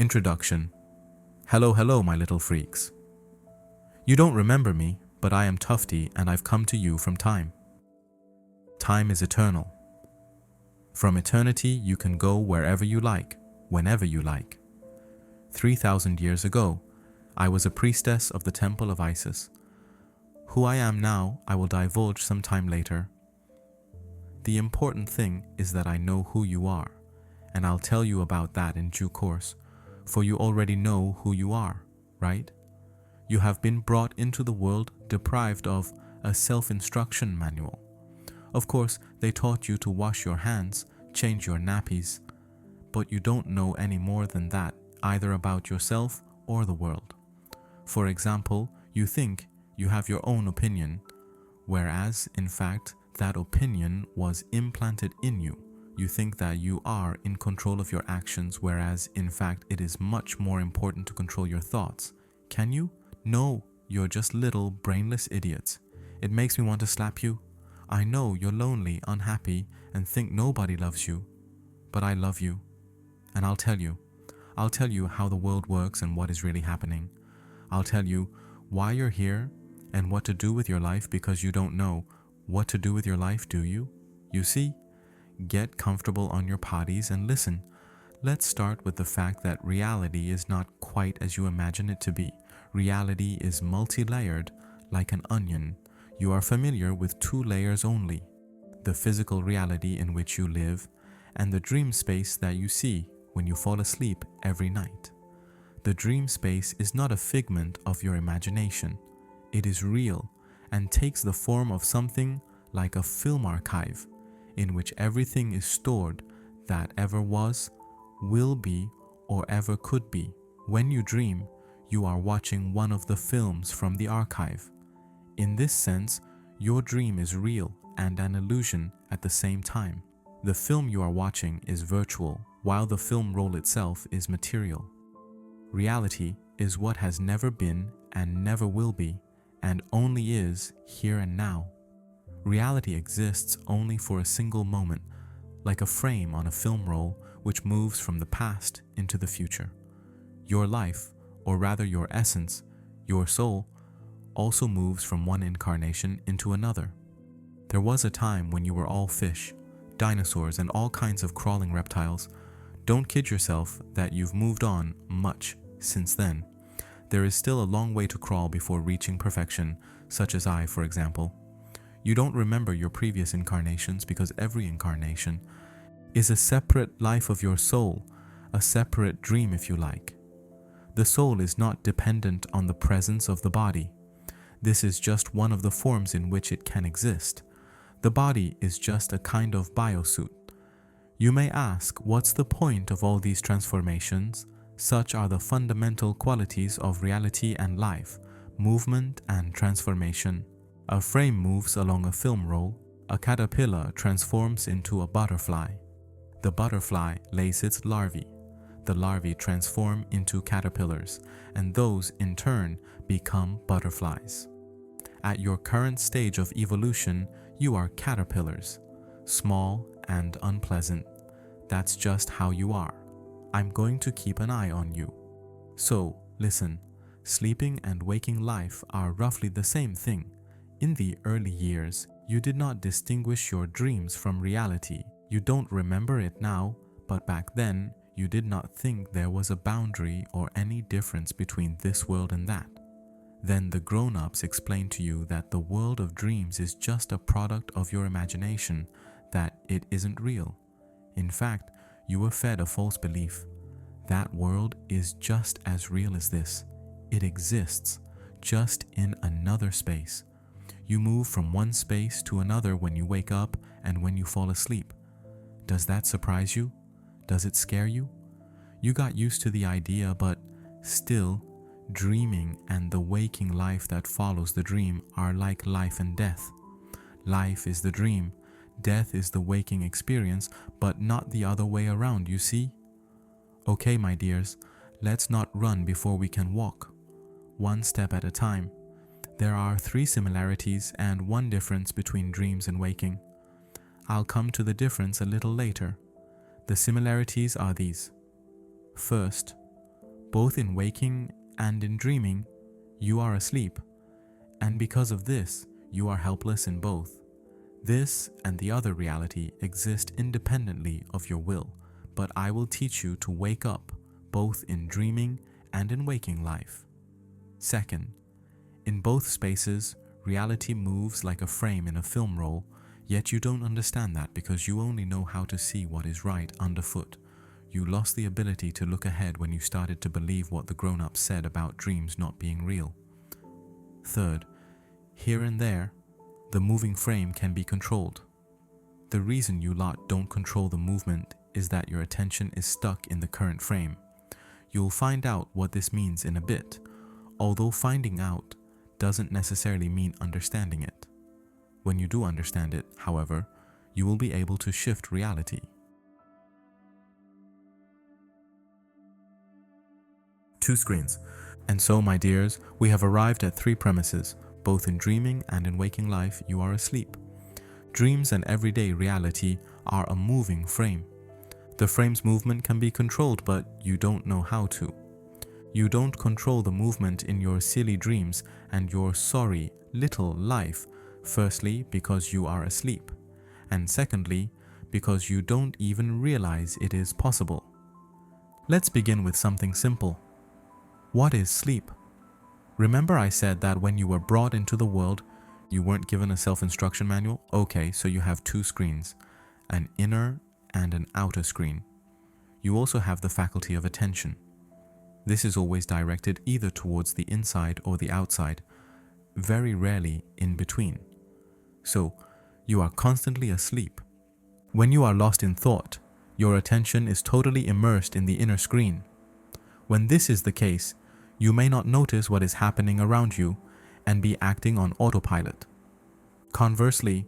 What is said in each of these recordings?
Introduction. Hello, my little freaks. You don't remember me, but I am Tufti and I've come to you from time. Time is eternal. From eternity, you can go wherever you like, whenever you like. 3,000 years ago, I was a priestess of the temple of Isis. Who I am now, I will divulge sometime later. The important thing is that I know who you are, and I'll tell you about that in due course, for you already know who you are, right? You have been brought into the world deprived of a self-instruction manual. Of course, they taught you to wash your hands, change your nappies, but you don't know any more than that, either about yourself or the world. For example, you think you have your own opinion, whereas, in fact, that opinion was implanted in you. You think that you are in control of your actions, whereas, in fact, it is much more important to control your thoughts. Can you? No, you're just little brainless idiots. It makes me want to slap you. I know you're lonely, unhappy, and think nobody loves you. But I love you. And I'll tell you. I'll tell you how the world works and what is really happening. I'll tell you why you're here and what to do with your life, because you don't know what to do with your life, do you? You see? Get comfortable on your potties and listen. Let's start with the fact that reality is not quite as you imagine it to be. Reality is multi-layered, like an onion. You are familiar with 2 layers only: the physical reality in which you live and the dream space that you see when you fall asleep every night. The dream space is not a figment of your imagination. It is real and takes the form of something like a film archive in which everything is stored that ever was, will be, or ever could be. When you dream, you are watching one of the films from the archive. In this sense, your dream is real and an illusion at the same time. The film you are watching is virtual, while the film roll itself is material. Reality is what has never been and never will be, and only is here and now. Reality exists only for a single moment, like a frame on a film roll which moves from the past into the future. Your life, or rather your essence, your soul, also moves from one incarnation into another. There was a time when you were all fish, dinosaurs, and all kinds of crawling reptiles. Don't kid yourself that you've moved on much since then. There is still a long way to crawl before reaching perfection, such as I, for example. You don't remember your previous incarnations because every incarnation is a separate life of your soul, a separate dream if you like. The soul is not dependent on the presence of the body. This is just one of the forms in which it can exist. The body is just a kind of biosuit. You may ask, what's the point of all these transformations? Such are the fundamental qualities of reality and life, movement and transformation. A frame moves along a film roll. A caterpillar transforms into a butterfly. The butterfly lays its larvae. The larvae transform into caterpillars, and those in turn become butterflies. At your current stage of evolution, you are caterpillars, small and unpleasant. That's just how you are. I'm going to keep an eye on you. So, listen, sleeping and waking life are roughly the same thing. In the early years, you did not distinguish your dreams from reality. You don't remember it now, but back then, you did not think there was a boundary or any difference between this world and that. Then the grown-ups explained to you that the world of dreams is just a product of your imagination, that it isn't real. In fact, you were fed a false belief. That world is just as real as this. It exists, just in another space. You move from one space to another when you wake up and when you fall asleep. Does that surprise you? Does it scare you? You got used to the idea, but still, dreaming and the waking life that follows the dream are like life and death. Life is the dream, death is the waking experience, but not the other way around, you see? Okay, my dears, let's not run before we can walk. One step at a time. There are 3 similarities and 1 difference between dreams and waking. I'll come to the difference a little later. The similarities are these. First, Both in waking and in dreaming, you are asleep, and because of this, you are helpless in both. This and the other reality exist independently of your will, but I will teach you to wake up, both in dreaming and in waking life. Second, in both spaces, reality moves like a frame in a film roll, yet you don't understand that because you only know how to see what is right underfoot. You lost the ability to look ahead when you started to believe what the grown-ups said about dreams not being real. Third, here and there, the moving frame can be controlled. The reason you lot don't control the movement is that your attention is stuck in the current frame. You'll find out what this means in a bit, although finding out doesn't necessarily mean understanding it. When you do understand it, however, you will be able to shift reality. 2 screens. And so, my dears, we have arrived at 3 premises. Both in dreaming and in waking life, you are asleep. Dreams and everyday reality are a moving frame. The frame's movement can be controlled, but you don't know how to. You don't control the movement in your silly dreams and your sorry, little life, firstly, because you are asleep, and secondly, because you don't even realize it is possible. Let's begin with something simple. What is sleep? Remember I said that when you were brought into the world, you weren't given a self-instruction manual? Okay, so you have 2 screens, an inner and an outer screen. You also have the faculty of attention. This is always directed either towards the inside or the outside, very rarely in between. So, you are constantly asleep. When you are lost in thought, your attention is totally immersed in the inner screen. When this is the case, you may not notice what is happening around you and be acting on autopilot. Conversely,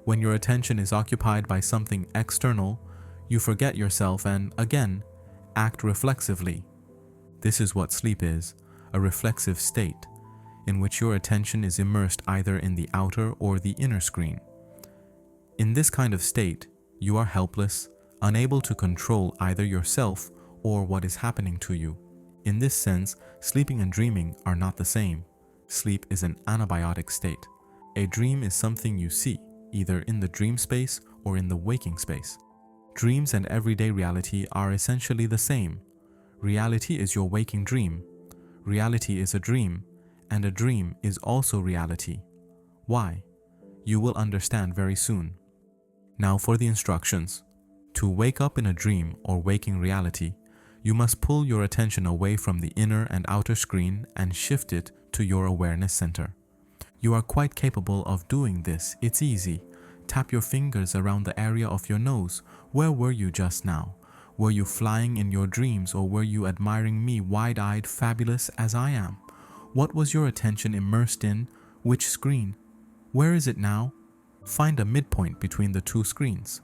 when your attention is occupied by something external, you forget yourself and, again, act reflexively. This is what sleep is, a reflexive state, in which your attention is immersed either in the outer or the inner screen. In this kind of state, you are helpless, unable to control either yourself or what is happening to you. In this sense, sleeping and dreaming are not the same. Sleep is an anabiotic state. A dream is something you see, either in the dream space or in the waking space. Dreams and everyday reality are essentially the same. Reality is your waking dream. Reality is a dream, and a dream is also reality. Why? You will understand very soon. Now for the instructions. To wake up in a dream or waking reality, you must pull your attention away from the inner and outer screen and shift it to your awareness center. You are quite capable of doing this. It's easy. Tap your fingers around the area of your nose. Where were you just now? Were you flying in your dreams, or were you admiring me wide-eyed, fabulous as I am? What was your attention immersed in? Which screen? Where is it now? Find a midpoint between the 2 screens.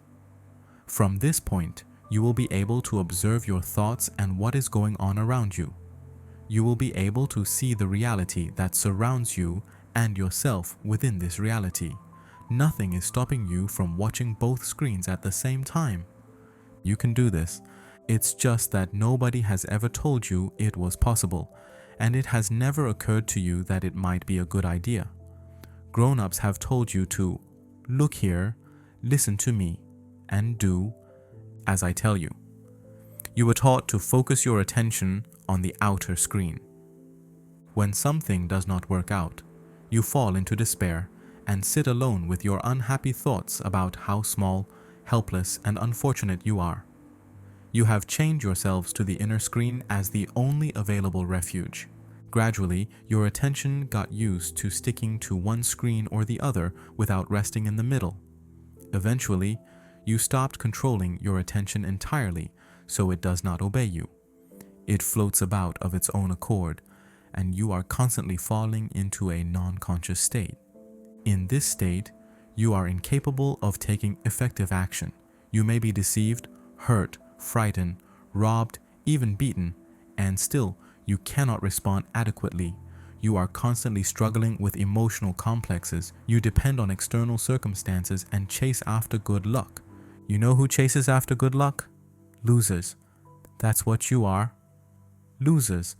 From this point, you will be able to observe your thoughts and what is going on around you. You will be able to see the reality that surrounds you and yourself within this reality. Nothing is stopping you from watching both screens at the same time. You can do this. It's just that nobody has ever told you it was possible, and it has never occurred to you that it might be a good idea. Grown-ups have told you to look here, listen to me, and do as I tell you. You were taught to focus your attention on the outer screen. When something does not work out, you fall into despair and sit alone with your unhappy thoughts about how small, helpless, and unfortunate you are. You have chained yourselves to the inner screen as the only available refuge. Gradually, your attention got used to sticking to one screen or the other without resting in the middle. Eventually, you stopped controlling your attention entirely, so it does not obey you. It floats about of its own accord, and you are constantly falling into a non-conscious state. In this state, you are incapable of taking effective action. You may be deceived, hurt, frightened, robbed, even beaten, and still you cannot respond adequately. You are constantly struggling with emotional complexes. You depend on external circumstances and chase after good luck. You know who chases after good luck? Losers. That's what you are. loses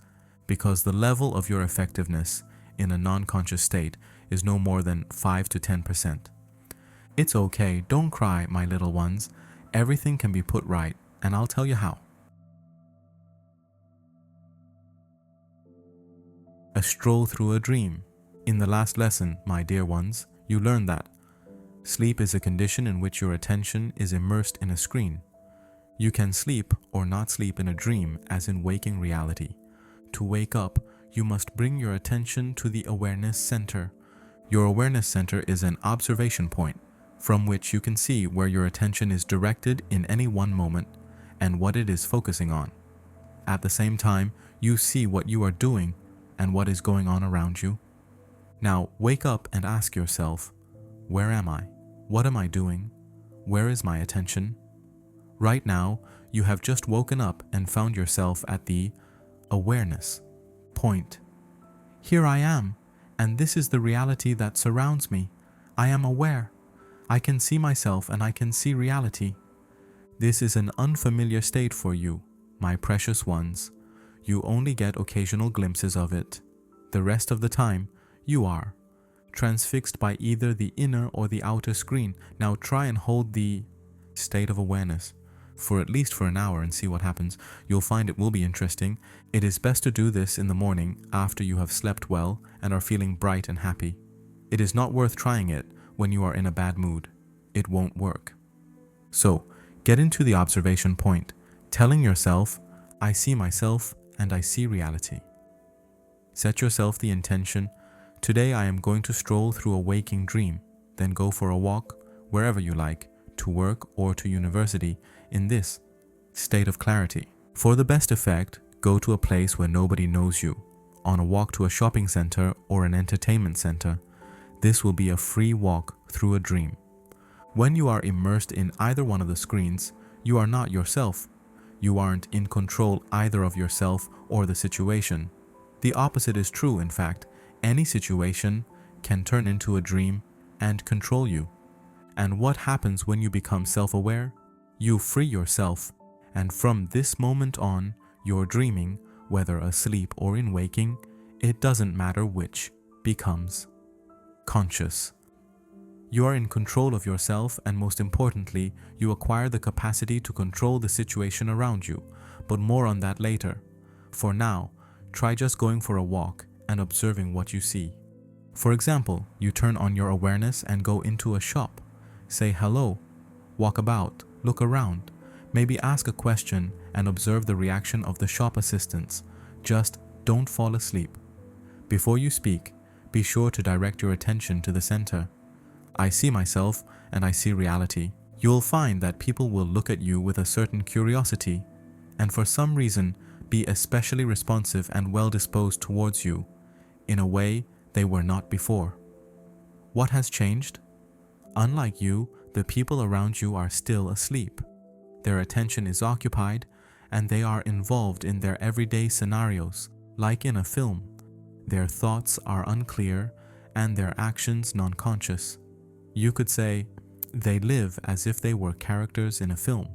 because the level of your effectiveness in a non-conscious state is no more than 5 to 10%. It's okay, don't cry, my little ones. Everything can be put right, and I'll tell you how. A stroll through a dream. In the last lesson, my dear ones, you learned that sleep is a condition in which your attention is immersed in a screen. You can sleep or not sleep in a dream as in waking reality. To wake up, you must bring your attention to the awareness center. Your awareness center is an observation point from which you can see where your attention is directed in any one moment and what it is focusing on. At the same time, you see what you are doing and what is going on around you. Now, wake up and ask yourself, where am I? What am I doing? Where is my attention? Right now, you have just woken up and found yourself at the awareness point. Here I am, and this is the reality that surrounds me. I am aware. I can see myself and I can see reality. This is an unfamiliar state for you, my precious ones. You only get occasional glimpses of it. The rest of the time, you are transfixed by either the inner or the outer screen. Now try and hold the state of awareness for at least for an hour and see what happens. You'll find it will be interesting. It is best to do this in the morning after you have slept well and are feeling bright and happy. It is not worth trying it when you are in a bad mood. It won't work. So, get into the observation point, telling yourself, I see myself and I see reality. Set yourself the intention, today I am going to stroll through a waking dream, then go for a walk wherever you like, to work or to university in this state of clarity. For the best effect, go to a place where nobody knows you, on a walk to a shopping center or an entertainment center. This will be a free walk through a dream. When you are immersed in either one of the screens, you are not yourself. You aren't in control either of yourself or the situation. The opposite is true, in fact. Any situation can turn into a dream and control you. And what happens when you become self-aware? You free yourself, and from this moment on, your dreaming, whether asleep or in waking, it doesn't matter which, becomes conscious. You are in control of yourself, and most importantly, you acquire the capacity to control the situation around you, but more on that later. For now, try just going for a walk and observing what you see. For example, you turn on your awareness and go into a shop. Say hello, walk about, look around, maybe ask a question and observe the reaction of the shop assistants. Just don't fall asleep. Before you speak, be sure to direct your attention to the center. I see myself and I see reality. You'll find that people will look at you with a certain curiosity and for some reason be especially responsive and well disposed towards you in a way they were not before. What has changed? Unlike you, the people around you are still asleep. Their attention is occupied and they are involved in their everyday scenarios, like in a film. Their thoughts are unclear and their actions non-conscious. You could say, they live as if they were characters in a film.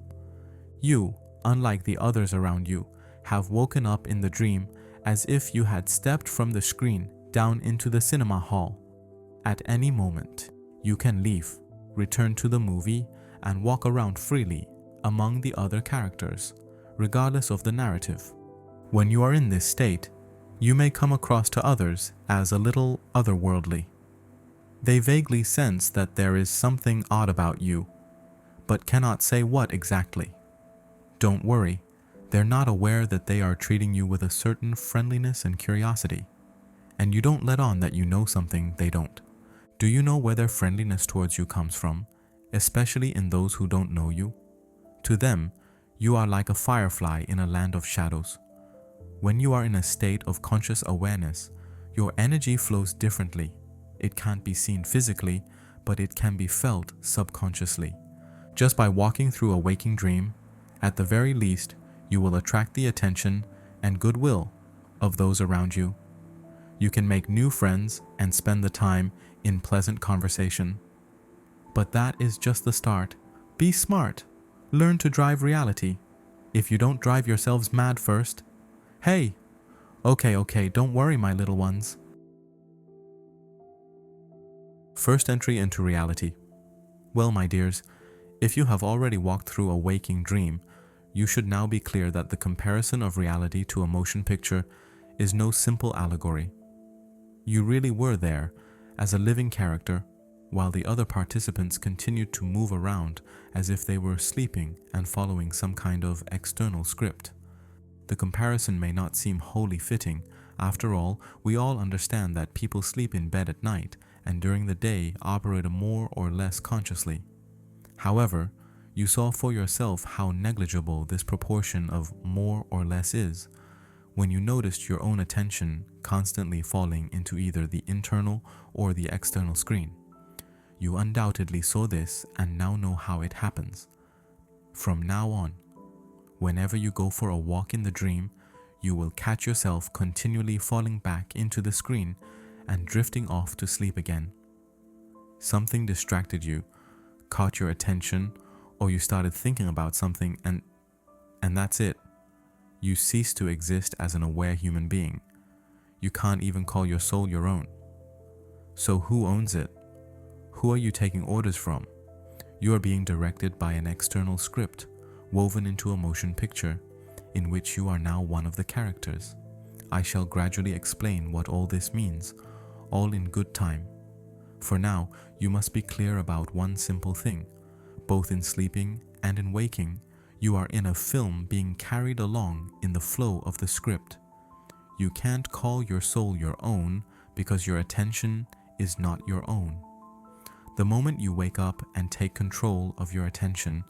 You, unlike the others around you, have woken up in the dream as if you had stepped from the screen down into the cinema hall. At any moment, you can leave, return to the movie, and walk around freely among the other characters, regardless of the narrative. When you are in this state, you may come across to others as a little otherworldly. They vaguely sense that there is something odd about you, but cannot say what exactly. Don't worry, they're not aware that they are treating you with a certain friendliness and curiosity, and you don't let on that you know something they don't. Do you know where their friendliness towards you comes from, especially in those who don't know you? To them, you are like a firefly in a land of shadows. When you are in a state of conscious awareness, your energy flows differently. It can't be seen physically, but it can be felt subconsciously. Just by walking through a waking dream, at the very least, you will attract the attention and goodwill of those around you. You can make new friends and spend the time in pleasant conversation. But that is just the start. Be smart. Learn to drive reality. If you don't drive yourselves mad first, Hey! Okay, don't worry, my little ones. First entry into reality. Well, my dears, if you have already walked through a waking dream, you should now be clear that the comparison of reality to a motion picture is no simple allegory. You really were there as a living character, while the other participants continued to move around as if they were sleeping and following some kind of external script. The comparison may not seem wholly fitting. After all, we all understand that people sleep in bed at night and during the day operate more or less consciously. However, you saw for yourself how negligible this proportion of more or less is when you noticed your own attention constantly falling into either the internal or the external screen. You undoubtedly saw this and now know how it happens. From now on, whenever you go for a walk in the dream, you will catch yourself continually falling back into the screen and drifting off to sleep again. Something distracted you, caught your attention, or you started thinking about something and that's it. You cease to exist as an aware human being. You can't even call your soul your own. So who owns it? Who are you taking orders from? You are being directed by an external script woven into a motion picture in which you are now one of the characters. I shall gradually explain what all this means, all in good time. For now, you must be clear about one simple thing. Both in sleeping and in waking, you are in a film being carried along in the flow of the script. You can't call your soul your own because your attention is not your own. The moment you wake up and take control of your attention,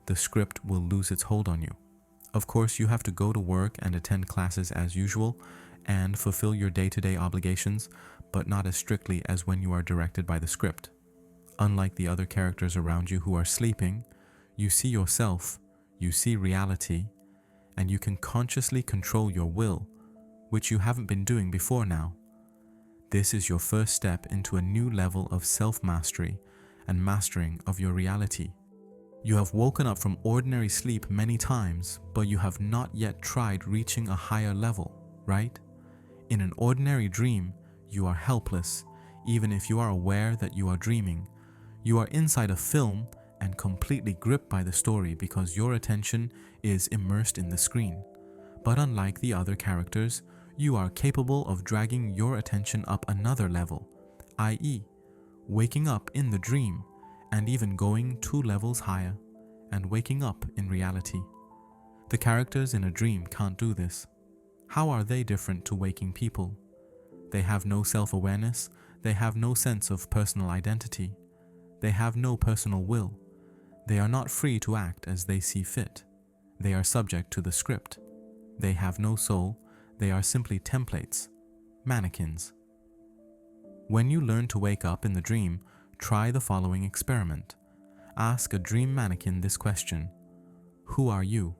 the script will lose its hold on you. Of course, you have to go to work and attend classes as usual and fulfill your day-to-day obligations, but not as strictly as when you are directed by the script. Unlike the other characters around you who are sleeping, you see yourself, you see reality, and you can consciously control your will, which you haven't been doing before now. This is your first step into a new level of self-mastery and mastering of your reality. You have woken up from ordinary sleep many times, but you have not yet tried reaching a higher level, right? In an ordinary dream, you are helpless, even if you are aware that you are dreaming. You are inside a film and completely gripped by the story because your attention is immersed in the screen. But unlike the other characters, you are capable of dragging your attention up another level, i.e., waking up in the dream and even going 2 levels higher and waking up in reality. The characters in a dream can't do this. How are they different to waking people? They have no self-awareness, they have no sense of personal identity, they have no personal will. They are not free to act as they see fit. They are subject to the script. They have no soul, they are simply templates, mannequins. When you learn to wake up in the dream, try the following experiment. Ask a dream mannequin this question: who are you?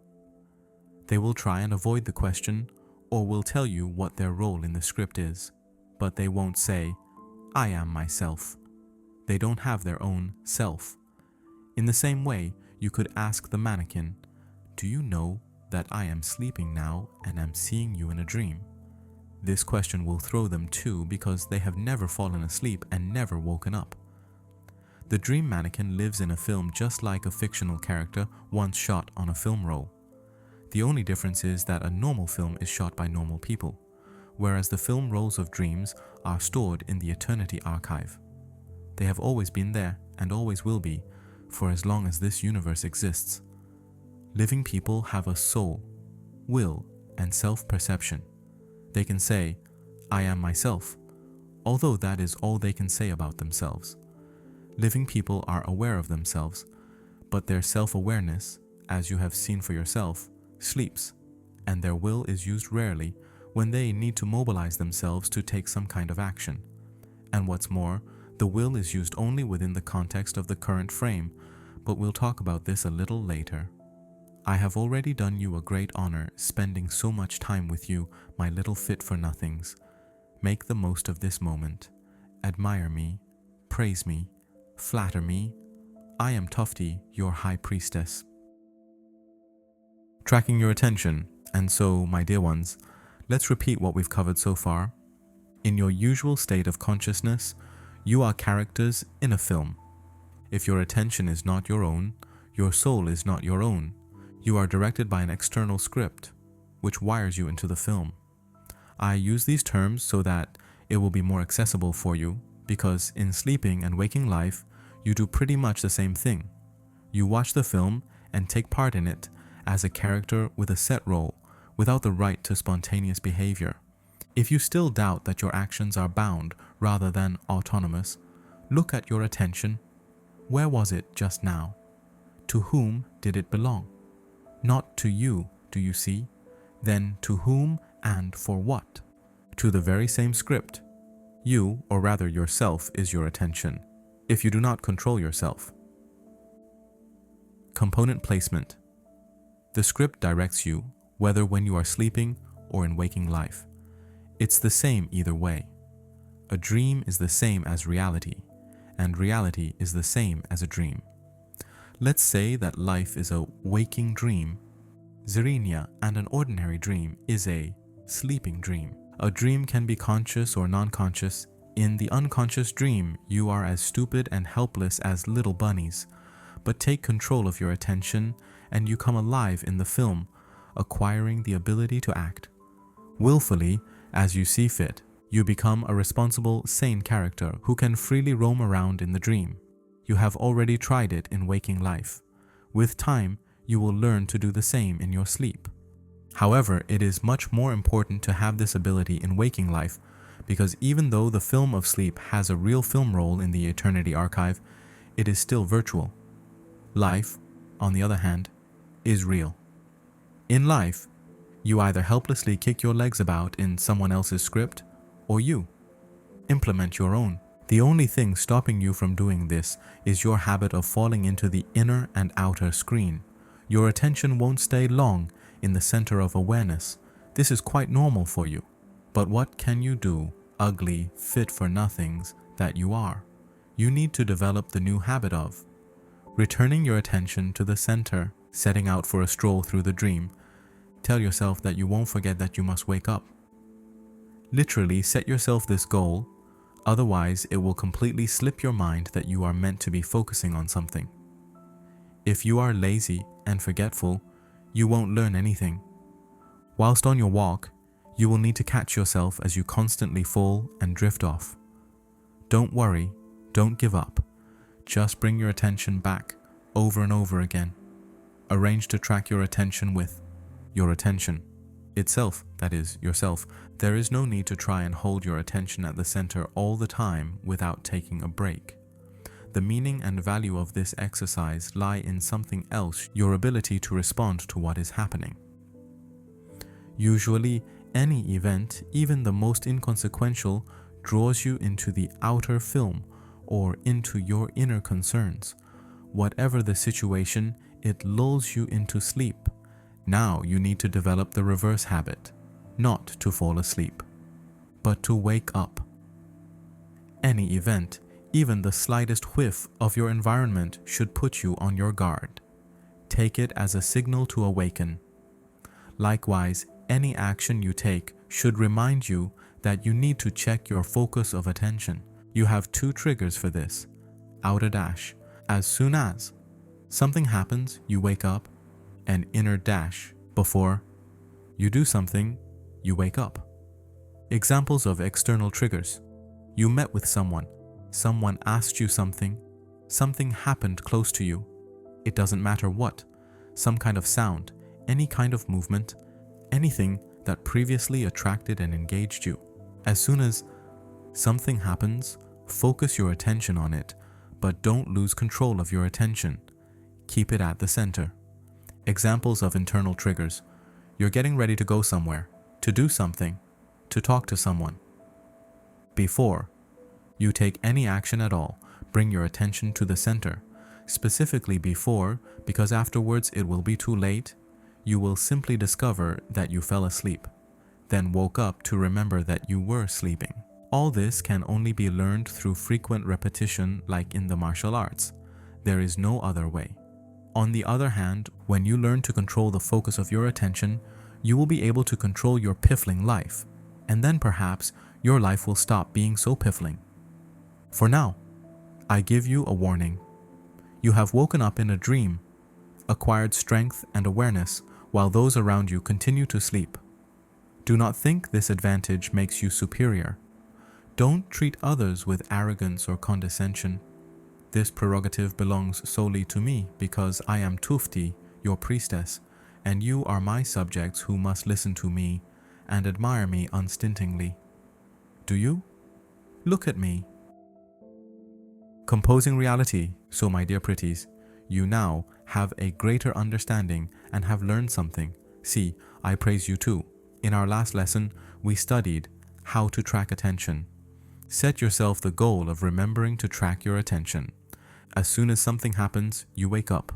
They will try and avoid the question or will tell you what their role in the script is, but they won't say, I am myself. They don't have their own self. In the same way, you could ask the mannequin, do you know that I am sleeping now and am seeing you in a dream? This question will throw them too because they have never fallen asleep and never woken up. The dream mannequin lives in a film just like a fictional character once shot on a film roll. The only difference is that a normal film is shot by normal people, whereas the film rolls of dreams are stored in the eternity archive. They have always been there and always will be for as long as this universe exists. Living people have a soul, will, and self-perception. They can say, I am myself, although that is all they can say about themselves. Living people are aware of themselves, but their self-awareness, as you have seen for yourself, sleeps, and their will is used rarely when they need to mobilize themselves to take some kind of action. And what's more, the will is used only within the context of the current frame, but we'll talk about this a little later. I have already done you a great honor spending so much time with you, my little fit-for-nothings. Make the most of this moment. Admire me, praise me, flatter me. I am Tufti, your High Priestess. Tracking your attention, and so, my dear ones, Let's repeat what we've covered so far. In your usual state of consciousness, you are characters in a film. If your attention is not your own, your soul is not your own. You are directed by an external script, which wires you into the film. I use these terms so that it will be more accessible for you, because in sleeping and waking life, you do pretty much the same thing. You watch the film and take part in it as a character with a set role, without the right to spontaneous behavior. If you still doubt that your actions are bound rather than autonomous, look at your attention. Where was it just now? To whom did it belong? Not to you, do you see? Then to whom and for what? To the very same script. You, or rather yourself, is your attention, if you do not control yourself. Component placement. The script directs you, whether when you are sleeping or in waking life. It's the same either way. A dream is the same as reality, and reality is the same as a dream. Let's say that life is a waking dream. Zirinia, and an ordinary dream is a sleeping dream. A dream can be conscious or non-conscious. In the unconscious dream, you are as stupid and helpless as little bunnies. But take control of your attention and you come alive in the film, acquiring the ability to act. Willfully, as you see fit, you become a responsible, sane character who can freely roam around in the dream. You have already tried it in waking life. With time, you will learn to do the same in your sleep. However, it is much more important to have this ability in waking life, because even though the film of sleep has a real film role in the Eternity Archive, it is still virtual. Life, on the other hand, is real. In life, you either helplessly kick your legs about in someone else's script, or you implement your own. The only thing stopping you from doing this is your habit of falling into the inner and outer screen. Your attention won't stay long in the center of awareness. This is quite normal for you. But what can you do, ugly, fit-for-nothings that you are? You need to develop the new habit of returning your attention to the center, setting out for a stroll through the dream. Tell yourself that you won't forget that you must wake up. Literally set yourself this goal, otherwise it will completely slip your mind that you are meant to be focusing on something. If you are lazy and forgetful, you won't learn anything. Whilst on your walk, you will need to catch yourself as you constantly fall and drift off. Don't worry, don't give up. Just bring your attention back over and over again. Arrange to track your attention with your attention itself, that is, yourself. There is no need to try and hold your attention at the center all the time without taking a break. The meaning and value of this exercise lie in something else, your ability to respond to what is happening. Usually, any event, even the most inconsequential, draws you into the outer film or into your inner concerns. Whatever the situation, it lulls you into sleep. Now you need to develop the reverse habit, not to fall asleep, but to wake up. Any event, even the slightest whiff of your environment, should put you on your guard. Take it as a signal to awaken. Likewise, any action you take should remind you that you need to check your focus of attention. You have two triggers for this. Outer dash, as soon as something happens, you wake up, and inner dash, before you do something, you wake up. Examples of external triggers. You met with someone asked you something happened close to you. It doesn't matter what, some kind of sound, any kind of movement, anything that previously attracted and engaged you. As soon as something happens, focus your attention on it, but don't lose control of your attention. Keep it at the center. Examples of internal triggers. You're getting ready to go somewhere, to do something, to talk to someone. Before you take any action at all, bring your attention to the center. Specifically before, because afterwards it will be too late. You will simply discover that you fell asleep, then woke up to remember that you were sleeping. All this can only be learned through frequent repetition, like in the martial arts. There is no other way. On the other hand, when you learn to control the focus of your attention, you will be able to control your piffling life, and then perhaps your life will stop being so piffling. For now, I give you a warning. You have woken up in a dream, acquired strength and awareness while those around you continue to sleep. Do not think this advantage makes you superior. Don't treat others with arrogance or condescension. This prerogative belongs solely to me because I am Tufti, your priestess, and you are my subjects who must listen to me and admire me unstintingly. Do you? Look at me. Composing reality, so my dear pretties, you now have a greater understanding and have learned something. See, I praise you too. In our last lesson, we studied how to track attention. Set yourself the goal of remembering to track your attention. As soon as something happens, you wake up.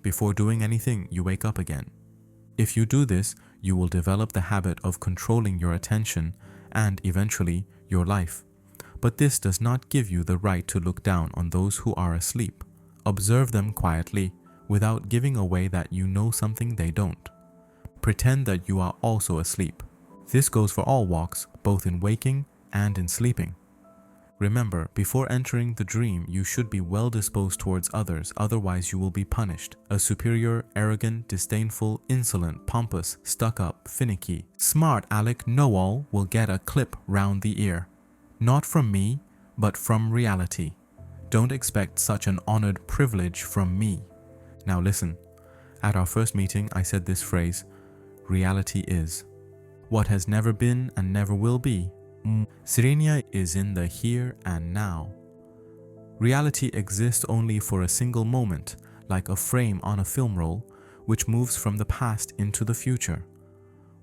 Before doing anything, you wake up again. If you do this, you will develop the habit of controlling your attention and eventually your life. But this does not give you the right to look down on those who are asleep. Observe them quietly without giving away that you know something they don't. Pretend that you are also asleep. This goes for all walks, both in waking and in sleeping. Remember, before entering the dream, you should be well disposed towards others, otherwise you will be punished. A superior, arrogant, disdainful, insolent, pompous, stuck-up, finicky, smart aleck know-all will get a clip round the ear. Not from me, but from reality. Don't expect such an honored privilege from me. Now listen, at our first meeting I said this phrase, reality is. What has never been and never will be. Sirenia is in the here and now. Reality exists only for a single moment, like a frame on a film roll, which moves from the past into the future.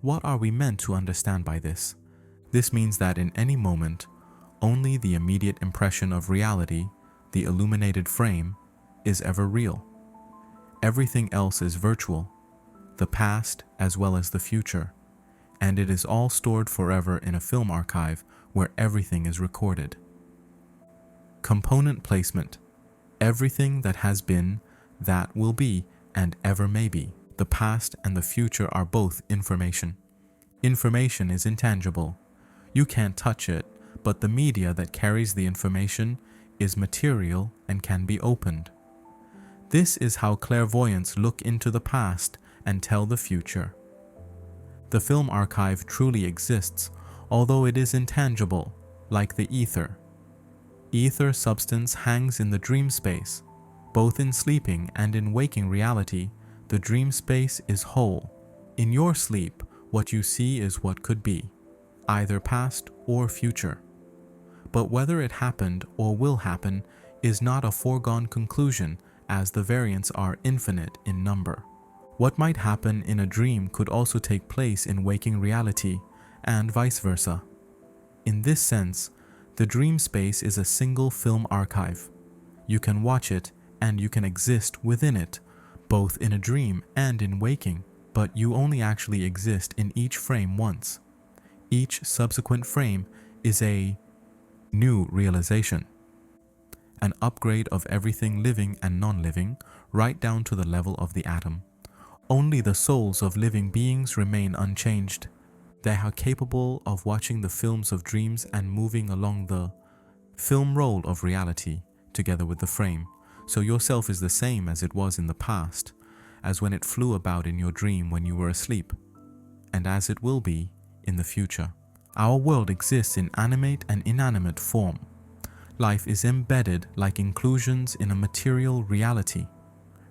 What are we meant to understand by this? This means that in any moment, only the immediate impression of reality, the illuminated frame, is ever real. Everything else is virtual, the past as well as the future, and it is all stored forever in a film archive where everything is recorded. Component placement. Everything that has been, that will be, and ever may be. The past and the future are both information. Information is intangible. You can't touch it, but the media that carries the information is material and can be opened. This is how clairvoyants look into the past and tell the future. The film archive truly exists, although it is intangible, like the ether. Ether substance hangs in the dream space. Both in sleeping and in waking reality, the dream space is whole. In your sleep, what you see is what could be, either past or future. But whether it happened or will happen is not a foregone conclusion, as the variants are infinite in number. What might happen in a dream could also take place in waking reality, and vice versa. In this sense, the dream space is a single film archive. You can watch it and you can exist within it, both in a dream and in waking, but you only actually exist in each frame once. Each subsequent frame is a new realization, an upgrade of everything living and non-living, right down to the level of the atom. Only the souls of living beings remain unchanged. They are capable of watching the films of dreams and moving along the film roll of reality together with the frame. So your self is the same as it was in the past, as when it flew about in your dream when you were asleep, and as it will be in the future. Our world exists in animate and inanimate form. Life is embedded like inclusions in a material reality.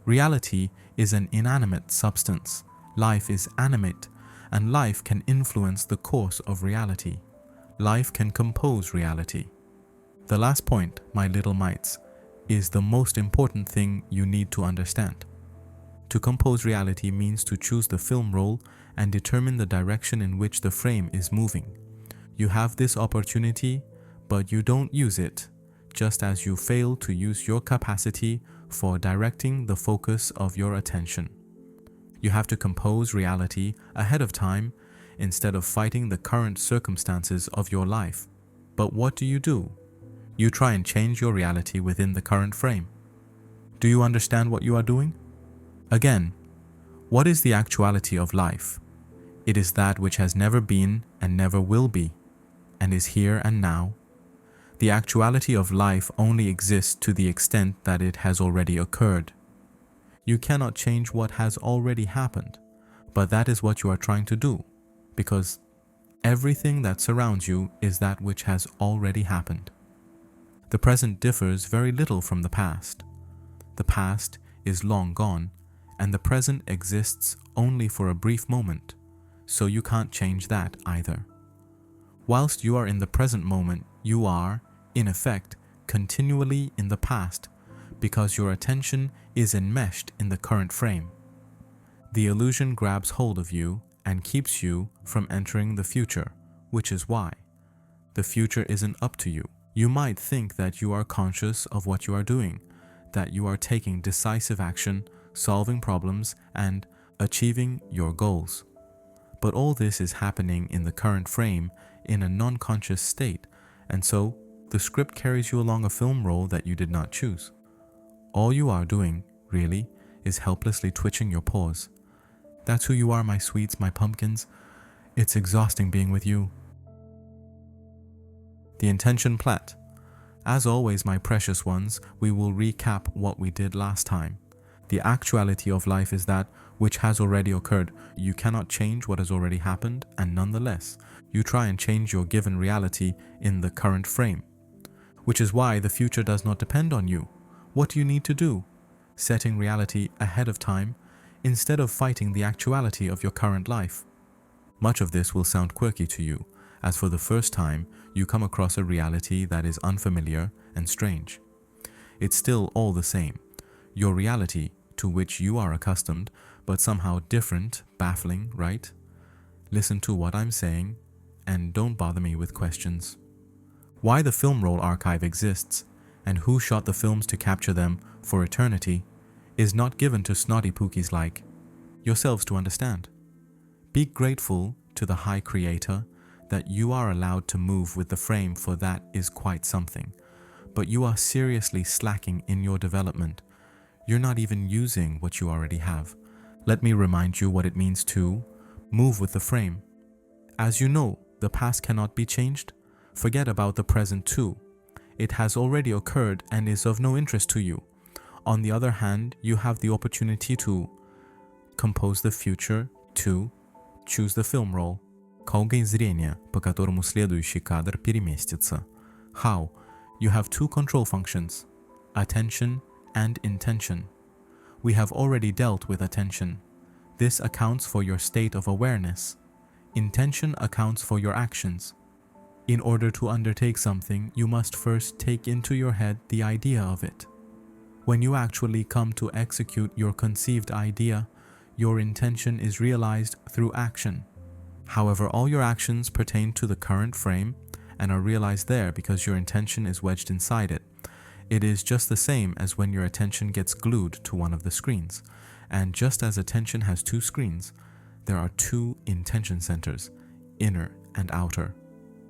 Reality is an inanimate substance. Life is animate, and life can influence the course of reality. Life can compose reality. The last point, my little mites, is the most important thing you need to understand. To compose reality means to choose the film roll and determine the direction in which the frame is moving. You have this opportunity, but you don't use it, just as you fail to use your capacity for directing the focus of your attention. You have to compose reality ahead of time instead of fighting the current circumstances of your life. But what do? You try and change your reality within the current frame. Do you understand what you are doing? Again, what is the actuality of life? It is that which has never been and never will be, and is here and now. The actuality of life only exists to the extent that it has already occurred. You cannot change what has already happened, but that is what you are trying to do, because everything that surrounds you is that which has already happened. The present differs very little from the past. The past is long gone, and the present exists only for a brief moment, so you can't change that either. Whilst you are in the present moment, you are, in effect, continually in the past, because your attention is enmeshed in the current frame. The illusion grabs hold of you and keeps you from entering the future, which is why the future isn't up to you. You might think that you are conscious of what you are doing, that you are taking decisive action, solving problems, and achieving your goals. But all this is happening in the current frame in a non-conscious state, and so the script carries you along a film roll that you did not choose. All you are doing, really, is helplessly twitching your paws. That's who you are, my sweets, my pumpkins. It's exhausting being with you. The intention plat. As always, my precious ones, we will recap what we did last time. The actuality of life is that which has already occurred. You cannot change what has already happened, and nonetheless, you try and change your given reality in the current frame. Which is why the future does not depend on you. What do you need to do? Setting reality ahead of time, instead of fighting the actuality of your current life. Much of this will sound quirky to you, as for the first time you come across a reality that is unfamiliar and strange. It's still all the same. Your reality, to which you are accustomed, but somehow different, baffling, right? Listen to what I'm saying, and don't bother me with questions. Why the film roll archive exists, and who shot the films to capture them for eternity, is not given to snotty pookies like yourselves to understand. Be grateful to the High Creator that you are allowed to move with the frame, for that is quite something. But you are seriously slacking in your development. You're not even using what you already have. Let me remind you what it means to move with the frame. As you know, the past cannot be changed. Forget about the present too. It has already occurred and is of no interest to you. On the other hand, you have the opportunity to compose the future, to choose the film roll. Колгай зрения, по которому следующий кадр переместится. How? You have two control functions, attention and intention. We have already dealt with attention. This accounts for your state of awareness. Intention accounts for your actions. In order to undertake something, you must first take into your head the idea of it. When you actually come to execute your conceived idea, your intention is realized through action. However, all your actions pertain to the current frame and are realized there because your intention is wedged inside it. It is just the same as when your attention gets glued to one of the screens. And just as attention has two screens, there are two intention centers, inner and outer.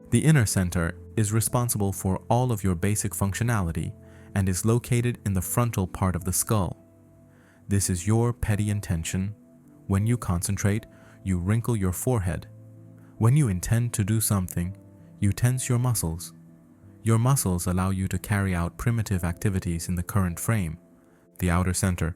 The inner center is responsible for all of your basic functionality and is located in the frontal part of the skull. This is your petty intention. When you concentrate, you wrinkle your forehead. When you intend to do something, you tense your muscles. Your muscles allow you to carry out primitive activities in the current frame, the outer center.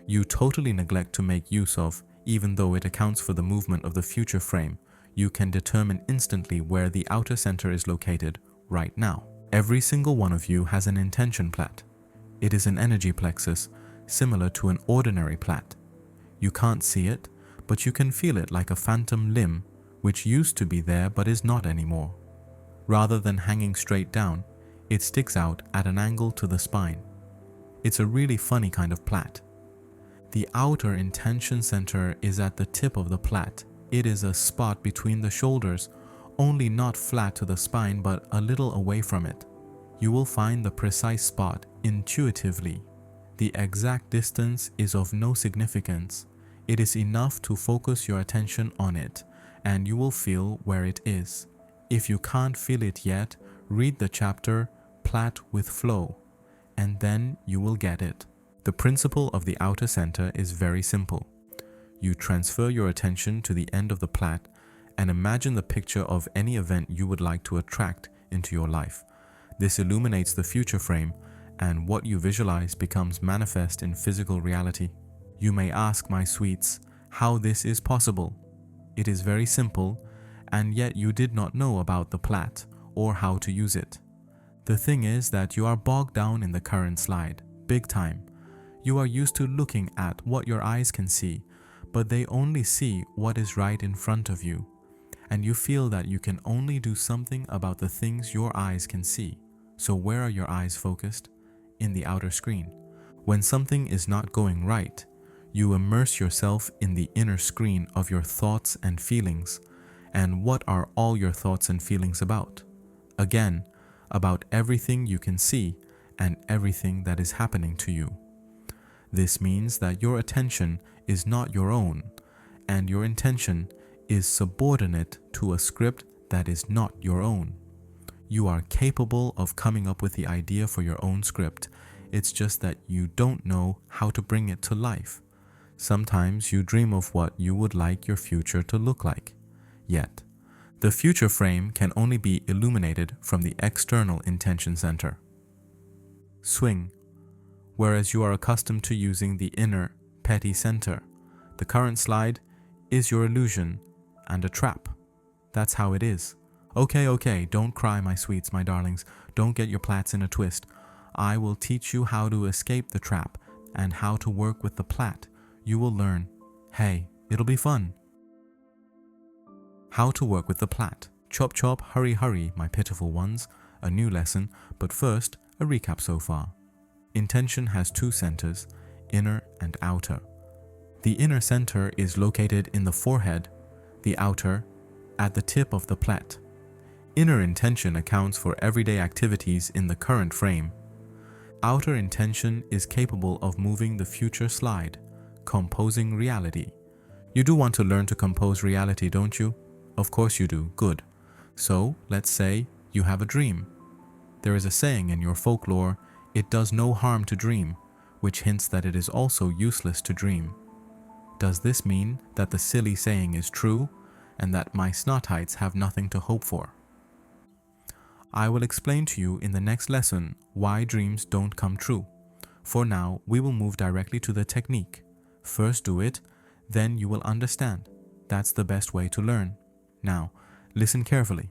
You totally neglect to make use of, even though it accounts for the movement of the future frame. You can determine instantly where the outer center is located right now. Every single one of you has an intention plat. It is an energy plexus, similar to an ordinary plat. You can't see it, but you can feel it like a phantom limb, which used to be there but is not anymore. Rather than hanging straight down, it sticks out at an angle to the spine. It's a really funny kind of plat. The outer intention center is at the tip of the plat. It is a spot between the shoulders, only not flat to the spine but a little away from it. You will find the precise spot intuitively. The exact distance is of no significance. It is enough to focus your attention on it, and you will feel where it is. If you can't feel it yet, read the chapter Plat with Flow, and then you will get it. The principle of the outer center is very simple. you transfer your attention to the end of the plait and imagine the picture of any event you would like to attract into your life. This illuminates the future frame, and what you visualize becomes manifest in physical reality. You may ask, my sweets, how this is possible. It is very simple, and yet you did not know about the plait or how to use it. The thing is that you are bogged down in the current slide, big time. You are used to looking at what your eyes can see, but they only see what is right in front of you. And you feel that you can only do something about the things your eyes can see. So where are your eyes focused? In the outer screen. When something is not going right, you immerse yourself in the inner screen of your thoughts and feelings. And what are all your thoughts and feelings about? Again, about everything you can see and everything that is happening to you. This means that your attention is not your own, and your intention is subordinate to a script that is not your own. You are capable of coming up with the idea for your own script. It's just that you don't know how to bring it to life. Sometimes you dream of what you would like your future to look like. Yet, the future frame can only be illuminated from the external intention center. Swing. Whereas you are accustomed to using the inner, petty center, the current slide is your illusion and a trap. That's how it is. Okay, don't cry, my sweets, my darlings. Don't get your plaits in a twist. I will teach you how to escape the trap and how to work with the plait. You will learn. Hey, it'll be fun. How to work with the plait. Chop chop, hurry hurry, my pitiful ones. A new lesson, but first, a recap so far. Intention has two centers, inner and outer. The inner center is located in the forehead, the outer at the tip of the plait. Inner intention accounts for everyday activities in the current frame. Outer intention is capable of moving the future slide, composing reality. You do want to learn to compose reality, don't you? Of course you do. Good. So, let's say you have a dream. There is a saying in your folklore, it does no harm to dream, which hints that it is also useless to dream. Does this mean that the silly saying is true and that my snotites have nothing to hope for? I will explain to you in the next lesson why dreams don't come true. For now, we will move directly to the technique. First do it, then you will understand. That's the best way to learn. Now, listen carefully.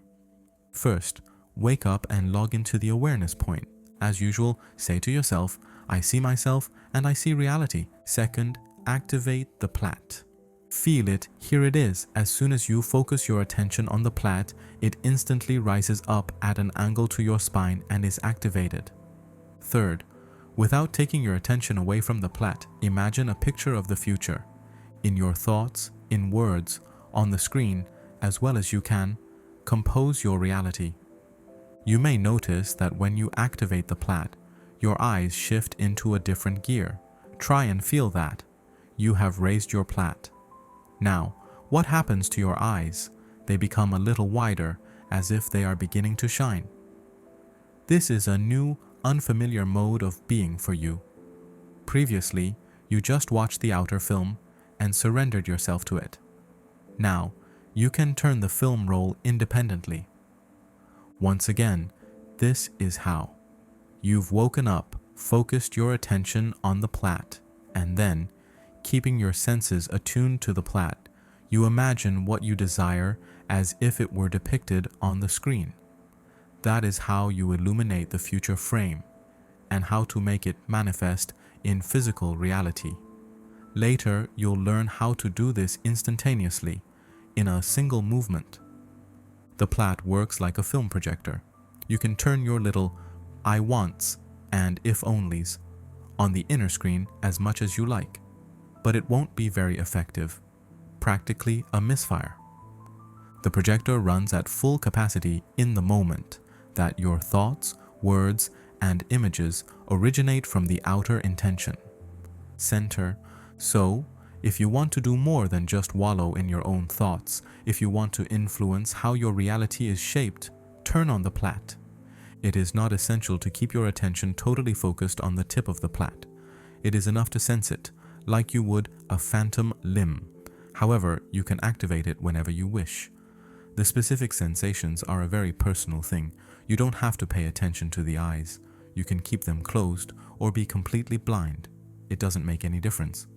First, wake up and log into the awareness point. As usual, say to yourself, I see myself and I see reality. Second, activate the plait. Feel it, here it is. As soon as you focus your attention on the plait, it instantly rises up at an angle to your spine and is activated. Third, without taking your attention away from the plait, imagine a picture of the future. In your thoughts, in words, on the screen, as well as you can, compose your reality. You may notice that when you activate the plait, your eyes shift into a different gear. Try and feel that. You have raised your plait. Now, what happens to your eyes? They become a little wider, as if they are beginning to shine. This is a new, unfamiliar mode of being for you. Previously, you just watched the outer film and surrendered yourself to it. Now, you can turn the film roll independently. Once again, this is how. You've woken up, focused your attention on the plait, and then, keeping your senses attuned to the plait, you imagine what you desire as if it were depicted on the screen. That is how you illuminate the future frame, and how to make it manifest in physical reality. Later, you'll learn how to do this instantaneously, in a single movement. The plait works like a film projector. You can turn your little I wants and if onlys on the inner screen as much as you like, but it won't be very effective, practically a misfire. The projector runs at full capacity in the moment that your thoughts, words, and images originate from the outer intention center. So, if you want to do more than just wallow in your own thoughts, if you want to influence how your reality is shaped, turn on the plait. It is not essential to keep your attention totally focused on the tip of the plait. It is enough to sense it, like you would a phantom limb, However, you can activate it whenever you wish. The specific sensations are a very personal thing. You don't have to pay attention to the eyes. You can keep them closed or be completely blind. It doesn't make any difference.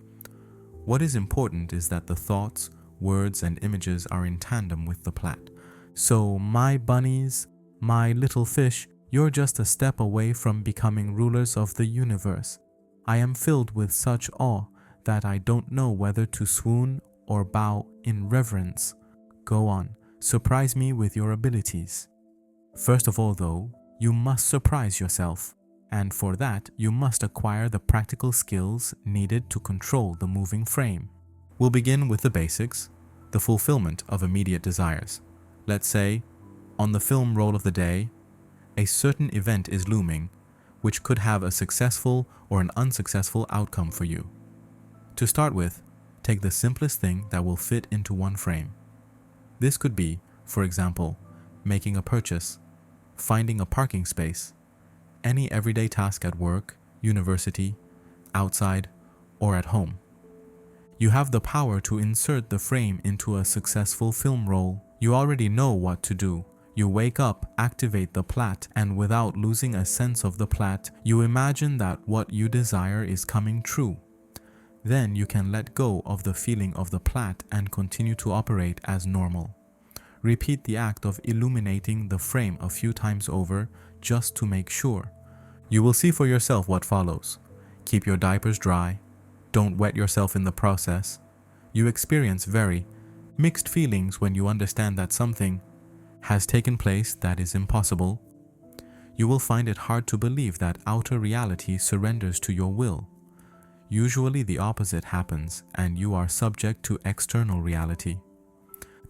What is important is that the thoughts, words, and images are in tandem with the plat. So, my bunnies, my little fish, you're just a step away from becoming rulers of the universe. I am filled with such awe that I don't know whether to swoon or bow in reverence. Go on, surprise me with your abilities. First of all, though, you must surprise yourself, and for that, you must acquire the practical skills needed to control the moving frame. We'll begin with the basics, the fulfillment of immediate desires. Let's say, on the film roll of the day, a certain event is looming, which could have a successful or an unsuccessful outcome for you. To start with, take the simplest thing that will fit into one frame. This could be, for example, making a purchase, finding a parking space, any everyday task at work, university, outside, or at home. You have the power to insert the frame into a successful film roll. You already know what to do. You wake up, activate the plat, and without losing a sense of the plat, you imagine that what you desire is coming true. Then you can let go of the feeling of the plat and continue to operate as normal. Repeat the act of illuminating the frame a few times over just to make sure. You will see for yourself what follows. Keep your diapers dry. Don't wet yourself in the process. You experience very mixed feelings when you understand that something has taken place that is impossible. You will find it hard to believe that outer reality surrenders to your will. Usually the opposite happens and you are subject to external reality.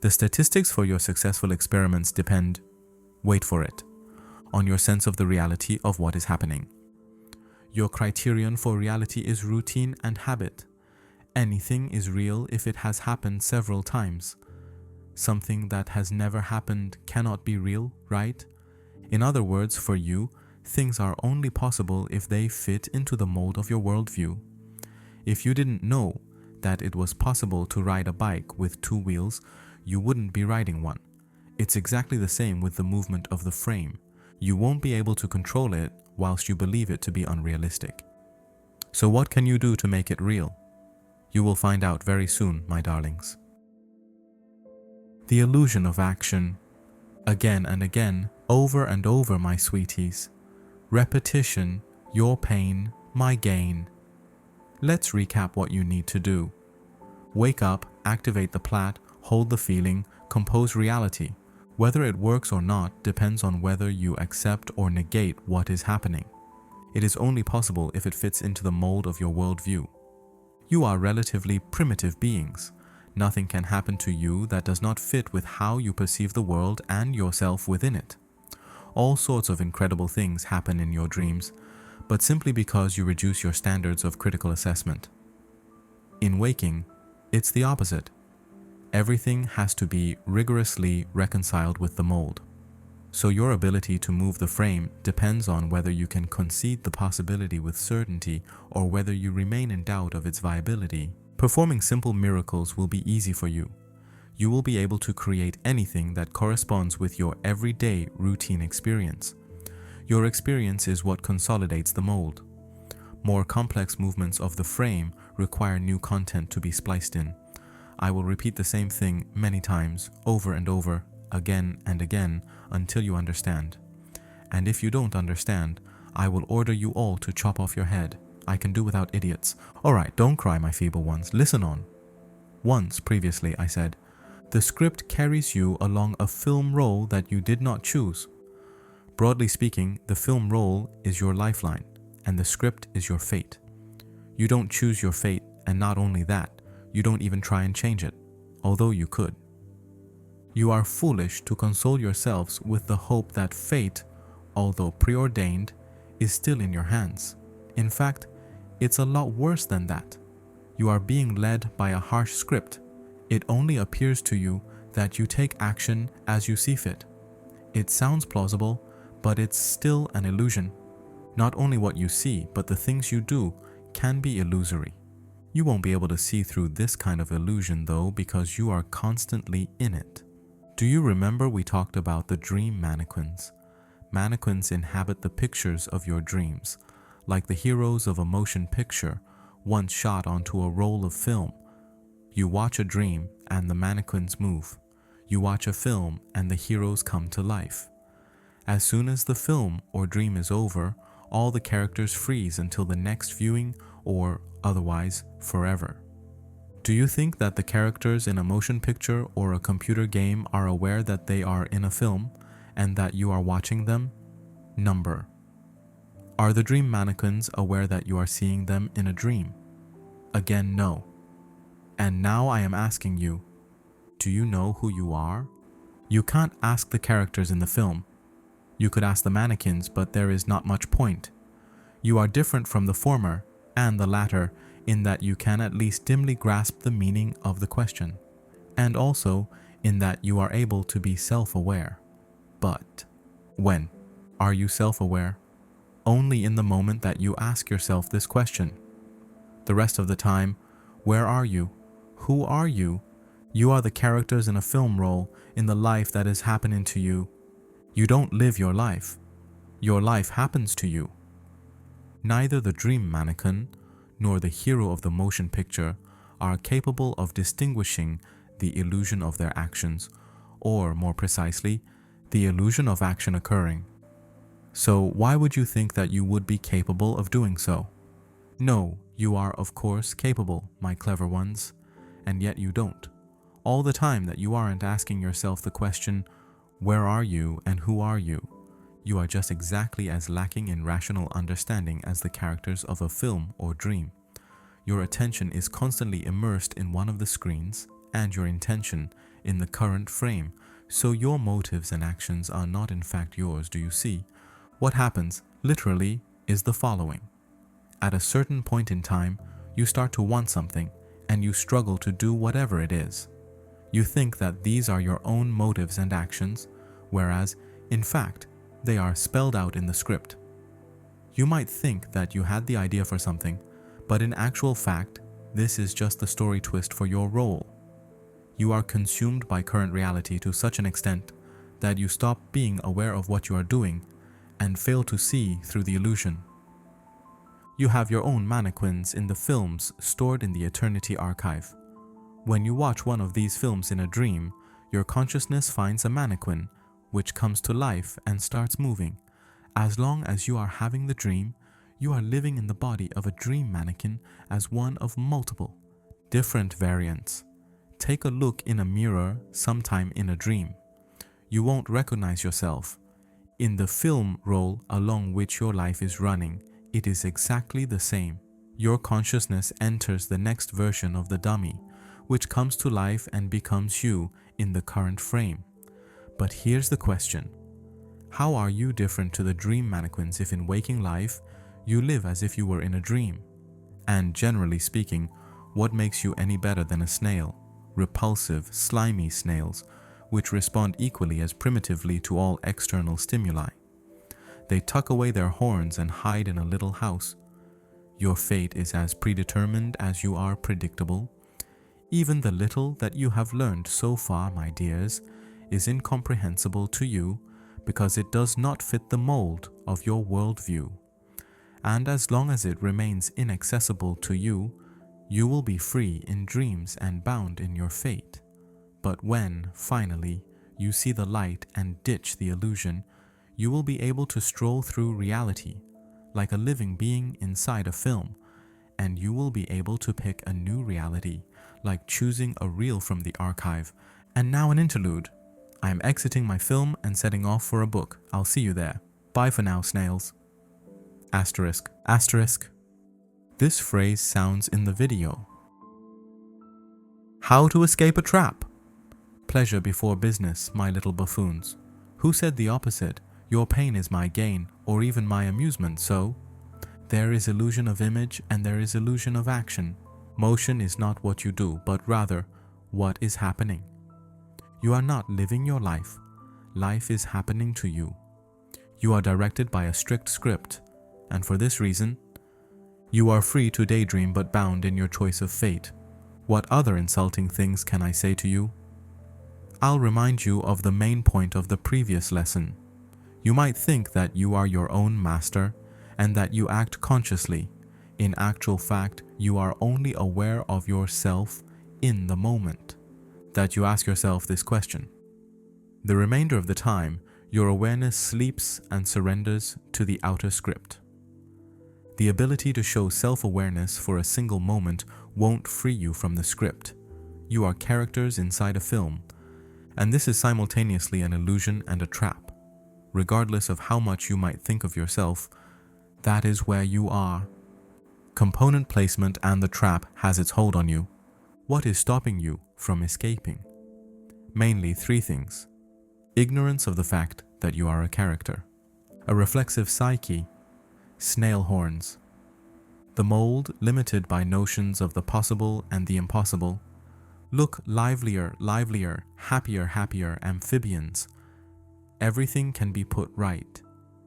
The statistics for your successful experiments depend, wait for it, on your sense of the reality of what is happening. Your criterion for reality is routine and habit. Anything is real if it has happened several times. Something that has never happened cannot be real, right? In other words, for you, things are only possible if they fit into the mold of your worldview. If you didn't know that it was possible to ride a bike with 2 wheels, you wouldn't be riding one. It's exactly the same with the movement of the frame. You won't be able to control it whilst you believe it to be unrealistic. So what can you do to make it real? You will find out very soon, my darlings. The illusion of action. Again and again, over and over, my sweeties. Repetition, your pain, my gain. Let's recap what you need to do. Wake up, activate the plat, hold the feeling, compose reality. Whether it works or not depends on whether you accept or negate what is happening. It is only possible if it fits into the mold of your worldview. You are relatively primitive beings. Nothing can happen to you that does not fit with how you perceive the world and yourself within it. All sorts of incredible things happen in your dreams, but simply because you reduce your standards of critical assessment. In waking, it's the opposite. Everything has to be rigorously reconciled with the mold. So your ability to move the frame depends on whether you can concede the possibility with certainty or whether you remain in doubt of its viability. Performing simple miracles will be easy for you. You will be able to create anything that corresponds with your everyday routine experience. Your experience is what consolidates the mold. More complex movements of the frame require new content to be spliced in. I will repeat the same thing many times, over and over, again and again, until you understand. And if you don't understand, I will order you all to chop off your head. I can do without idiots. Alright, don't cry, my feeble ones. Listen on. Once, previously, I said, the script carries you along a film roll that you did not choose. Broadly speaking, the film roll is your lifeline, and the script is your fate. You don't choose your fate, and not only that, you don't even try and change it, although you could. You are foolish to console yourselves with the hope that fate, although preordained, is still in your hands. In fact, it's a lot worse than that. You are being led by a harsh script. It only appears to you that you take action as you see fit. It sounds plausible, but it's still an illusion. Not only what you see, but the things you do can be illusory. You won't be able to see through this kind of illusion though, because you are constantly in it. Do you remember we talked about the dream mannequins? Mannequins inhabit the pictures of your dreams, like the heroes of a motion picture once shot onto a roll of film. You watch a dream and the mannequins move. You watch a film and the heroes come to life. As soon as the film or dream is over, all the characters freeze until the next viewing or otherwise forever. Do you think that the characters in a motion picture or a computer game are aware that they are in a film and that you are watching them? Number. Are the dream mannequins aware that you are seeing them in a dream? Again, no. And now I am asking you, do you know who you are? You can't ask the characters in the film. You could ask the mannequins, but there is not much point. You are different from the former and the latter in that you can at least dimly grasp the meaning of the question, and also in that you are able to be self-aware. But when are you self-aware? Only in the moment that you ask yourself this question. The rest of the time, where are you? Who are you? You are the characters in a film role in the life that is happening to you. You don't live your life. Your life happens to you. Neither the dream mannequin nor the hero of the motion picture are capable of distinguishing the illusion of their actions, or more precisely, the illusion of action occurring. So why would you think that you would be capable of doing so? No, you are of course capable, my clever ones, and yet you don't. All the time that you aren't asking yourself the question, where are you and who are you? You are just exactly as lacking in rational understanding as the characters of a film or dream. Your attention is constantly immersed in one of the screens and your intention in the current frame, so your motives and actions are not in fact yours, do you see? What happens, literally, is the following. At a certain point in time, you start to want something and you struggle to do whatever it is. You think that these are your own motives and actions, whereas, in fact, they are spelled out in the script. You might think that you had the idea for something, but in actual fact, this is just the story twist for your role. You are consumed by current reality to such an extent that you stop being aware of what you are doing and fail to see through the illusion. You have your own mannequins in the films stored in the Eternity Archive. When you watch one of these films in a dream, your consciousness finds a mannequin which comes to life and starts moving. As long as you are having the dream, you are living in the body of a dream mannequin as one of multiple, different variants. Take a look in a mirror sometime in a dream. You won't recognize yourself. In the film role along which your life is running, it is exactly the same. Your consciousness enters the next version of the dummy, which comes to life and becomes you in the current frame. But here's the question. How are you different to the dream mannequins if in waking life, you live as if you were in a dream? And generally speaking, what makes you any better than a snail? Repulsive, slimy snails, which respond equally as primitively to all external stimuli. They tuck away their horns and hide in a little house. Your fate is as predetermined as you are predictable. Even the little that you have learned so far, my dears, is incomprehensible to you because it does not fit the mold of your worldview. And as long as it remains inaccessible to you, you will be free in dreams and bound in your fate. But when, finally, you see the light and ditch the illusion, you will be able to stroll through reality like a living being inside a film, and you will be able to pick a new reality, like choosing a reel from the archive. And now an interlude. I am exiting my film and setting off for a book. I'll see you there. Bye for now, snails. Asterisk, asterisk. This phrase sounds in the video. How to escape a trap. Pleasure before business, my little buffoons. Who said the opposite? Your pain is my gain, or even my amusement, so? There is illusion of image and there is illusion of action. Motion is not what you do, but rather what is happening. You are not living your life. Life is happening to you. You are directed by a strict script, and for this reason, You are free to daydream but bound in your choice of fate. What other insulting things can I say to you? I'll remind you of the main point of the previous lesson. You might think that you are your own master and that you act consciously. In actual fact, you are only aware of yourself in the moment that you ask yourself this question. The remainder of the time, your awareness sleeps and surrenders to the outer script. The ability to show self-awareness for a single moment won't free you from the script. You are characters inside a film, and this is simultaneously an illusion and a trap. Regardless of how much you might think of yourself, that is where you are. Component placement and the trap has its hold on you. What is stopping you from escaping? Mainly three things. Ignorance of the fact that you are a character, a reflexive psyche, snail horns, the mold limited by notions of the possible and the impossible. Look livelier, livelier, happier, happier, amphibians. Everything can be put right.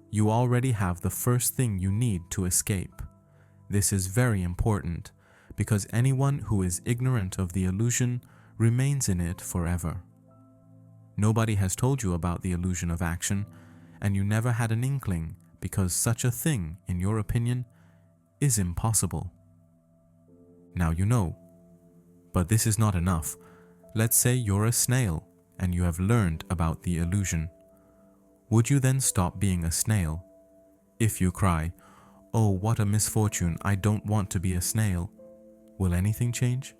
You already have the first thing you need to escape. This is very important because anyone who is ignorant of the illusion remains in it forever. Nobody has told you about the illusion of action, and you never had an inkling because such a thing, in your opinion, is impossible. Now you know. But this is not enough. Let's say you're a snail and you have learned about the illusion. Would you then stop being a snail? If you cry, "Oh, what a misfortune, I don't want to be a snail," will anything change?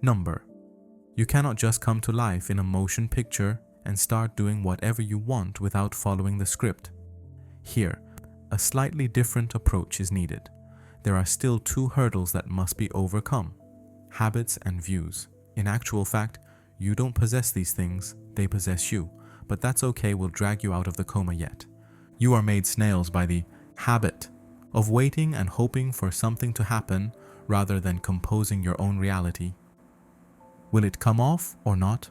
Number. You cannot just come to life in a motion picture and start doing whatever you want without following the script. Here, a slightly different approach is needed. There are still two hurdles that must be overcome: habits and views. In actual fact, you don't possess these things, they possess you. But that's okay, we'll drag you out of the coma yet. You are made snails by the habit of waiting and hoping for something to happen rather than composing your own reality. Will it come off or not?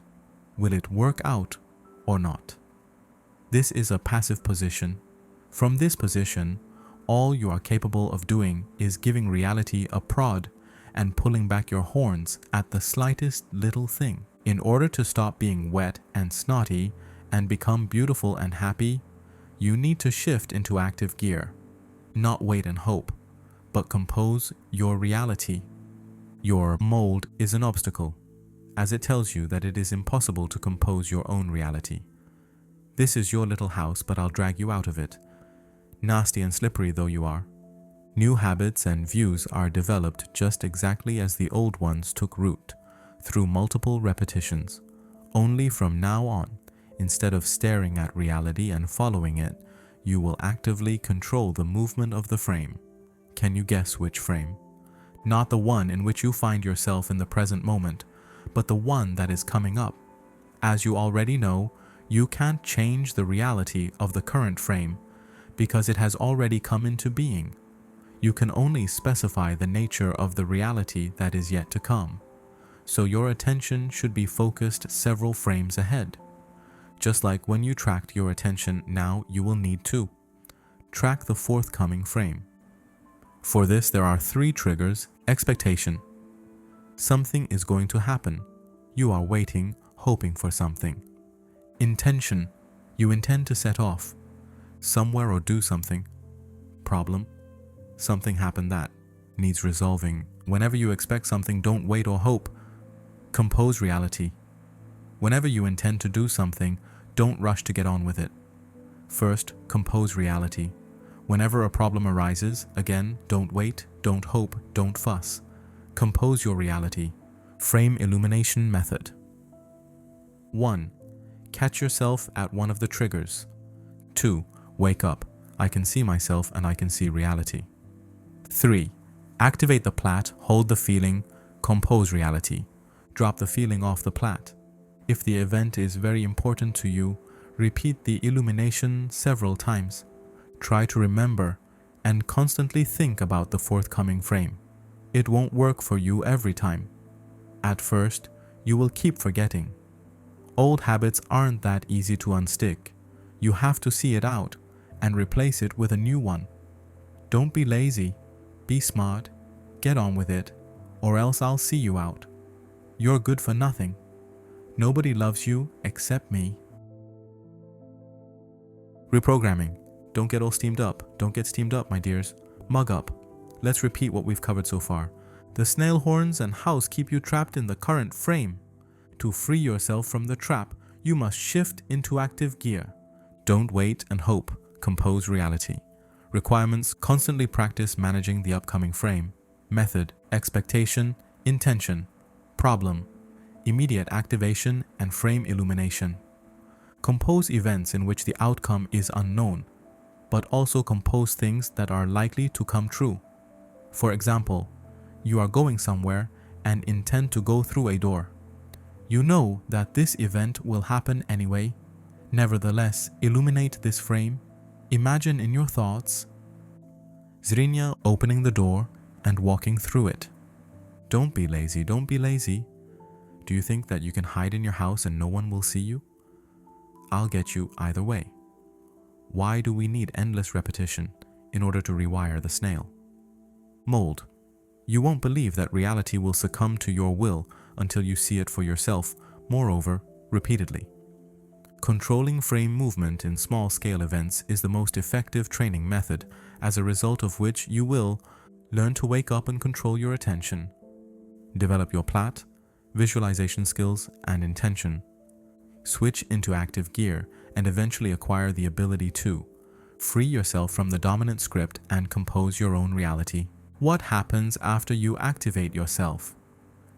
Will it work out or not? This is a passive position. From this position, all you are capable of doing is giving reality a prod and pulling back your horns at the slightest little thing. In order to stop being wet and snotty and become beautiful and happy, you need to shift into active gear. Not wait and hope, but compose your reality. Your mold is an obstacle, as it tells you that it is impossible to compose your own reality. This is your little house, but I'll drag you out of it. Nasty and slippery though you are. New habits and views are developed just exactly as the old ones took root, through multiple repetitions. Only from now on, instead of staring at reality and following it, you will actively control the movement of the frame. Can you guess which frame? Not the one in which you find yourself in the present moment, but the one that is coming up. As you already know, you can't change the reality of the current frame because it has already come into being. You can only specify the nature of the reality that is yet to come. So your attention should be focused several frames ahead. Just like when you tracked your attention, now you will need to track the forthcoming frame. For this, there are three triggers. Expectation. Something is going to happen. You are waiting, hoping for something. Intention. You intend to set off somewhere or do something. Problem. Something happened that needs resolving. Whenever you expect something, don't wait or hope. Compose reality. Whenever you intend to do something, don't rush to get on with it. First, compose reality. Whenever a problem arises, again, don't wait, don't hope, don't fuss. Compose your reality. Frame illumination method. 1. Catch yourself at one of the triggers. 2. Wake up. I can see myself and I can see reality. 3. Activate the plat, hold the feeling, compose reality. Drop the feeling off the plat. If the event is very important to you, repeat the illumination several times. Try to remember and constantly think about the forthcoming frame. It won't work for you every time. At first, you will keep forgetting. Old habits aren't that easy to unstick. You have to see it out and replace it with a new one. Don't be lazy. Be smart, get on with it, or else I'll see you out. You're good for nothing. Nobody loves you except me. Reprogramming. Don't get all steamed up. Don't get steamed up, my dears. Mug up. Let's repeat what we've covered so far. The snail horns and house keep you trapped in the current frame. To free yourself from the trap, you must shift into active gear. Don't wait and hope. Compose reality. Requirements: constantly practice managing the upcoming frame. Method: expectation, intention. Problem: immediate activation and frame illumination. Compose events in which the outcome is unknown, but also compose things that are likely to come true. For example, you are going somewhere and intend to go through a door. You know that this event will happen anyway. Nevertheless, illuminate this frame. Imagine in your thoughts Xrinya opening the door and walking through it. Don't be lazy, don't be lazy. Do you think that you can hide in your house and no one will see you? I'll get you either way. Why do we need endless repetition in order to rewire the snail? Mold. You won't believe that reality will succumb to your will until you see it for yourself, moreover, repeatedly. Controlling frame movement in small-scale events is the most effective training method, as a result of which you will learn to wake up and control your attention, develop your plat, visualization skills, and intention, switch into active gear, and eventually acquire the ability to free yourself from the dominant script and compose your own reality. What happens after you activate yourself?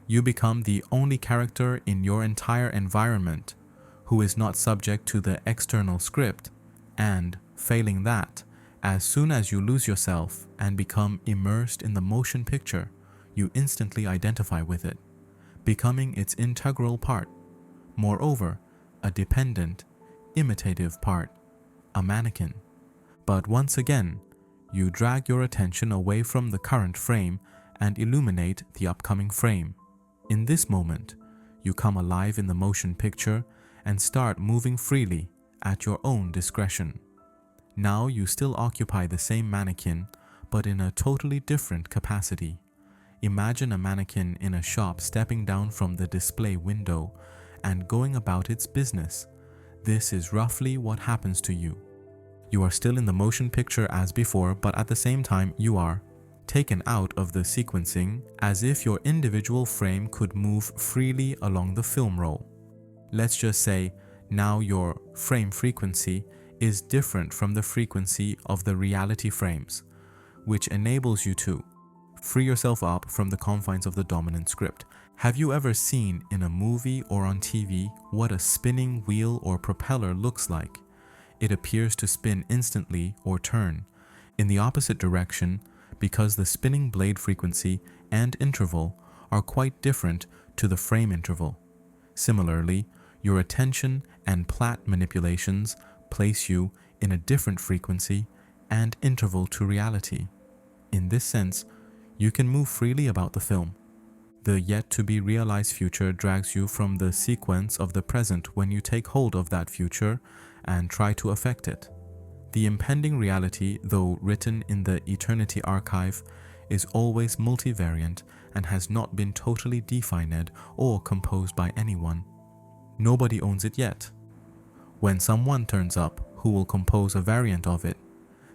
You become the only character in your entire environment who is not subject to the external script, and, failing that, as soon as you lose yourself and become immersed in the motion picture, you instantly identify with it, becoming its integral part. Moreover, a dependent, imitative part, a mannequin. But once again, you drag your attention away from the current frame and illuminate the upcoming frame. In this moment, you come alive in the motion picture and start moving freely at your own discretion. Now you still occupy the same mannequin, but in a totally different capacity. Imagine a mannequin in a shop stepping down from the display window and going about its business. This is roughly what happens to you. You are still in the motion picture as before, but at the same time you are taken out of the sequencing as if your individual frame could move freely along the film roll. Let's just say now your frame frequency is different from the frequency of the reality frames, which enables you to free yourself up from the confines of the dominant script. Have you ever seen in a movie or on TV what a spinning wheel or propeller looks like? It appears to spin instantly or turn in the opposite direction because the spinning blade frequency and interval are quite different to the frame interval. Similarly, your attention and plat manipulations place you in a different frequency and interval to reality. In this sense, you can move freely about the film. The yet-to-be-realized future drags you from the sequence of the present when you take hold of that future and try to affect it. The impending reality, though written in the Eternity Archive, is always multivariant and has not been totally defined or composed by anyone. Nobody owns it yet. When someone turns up who will compose a variant of it,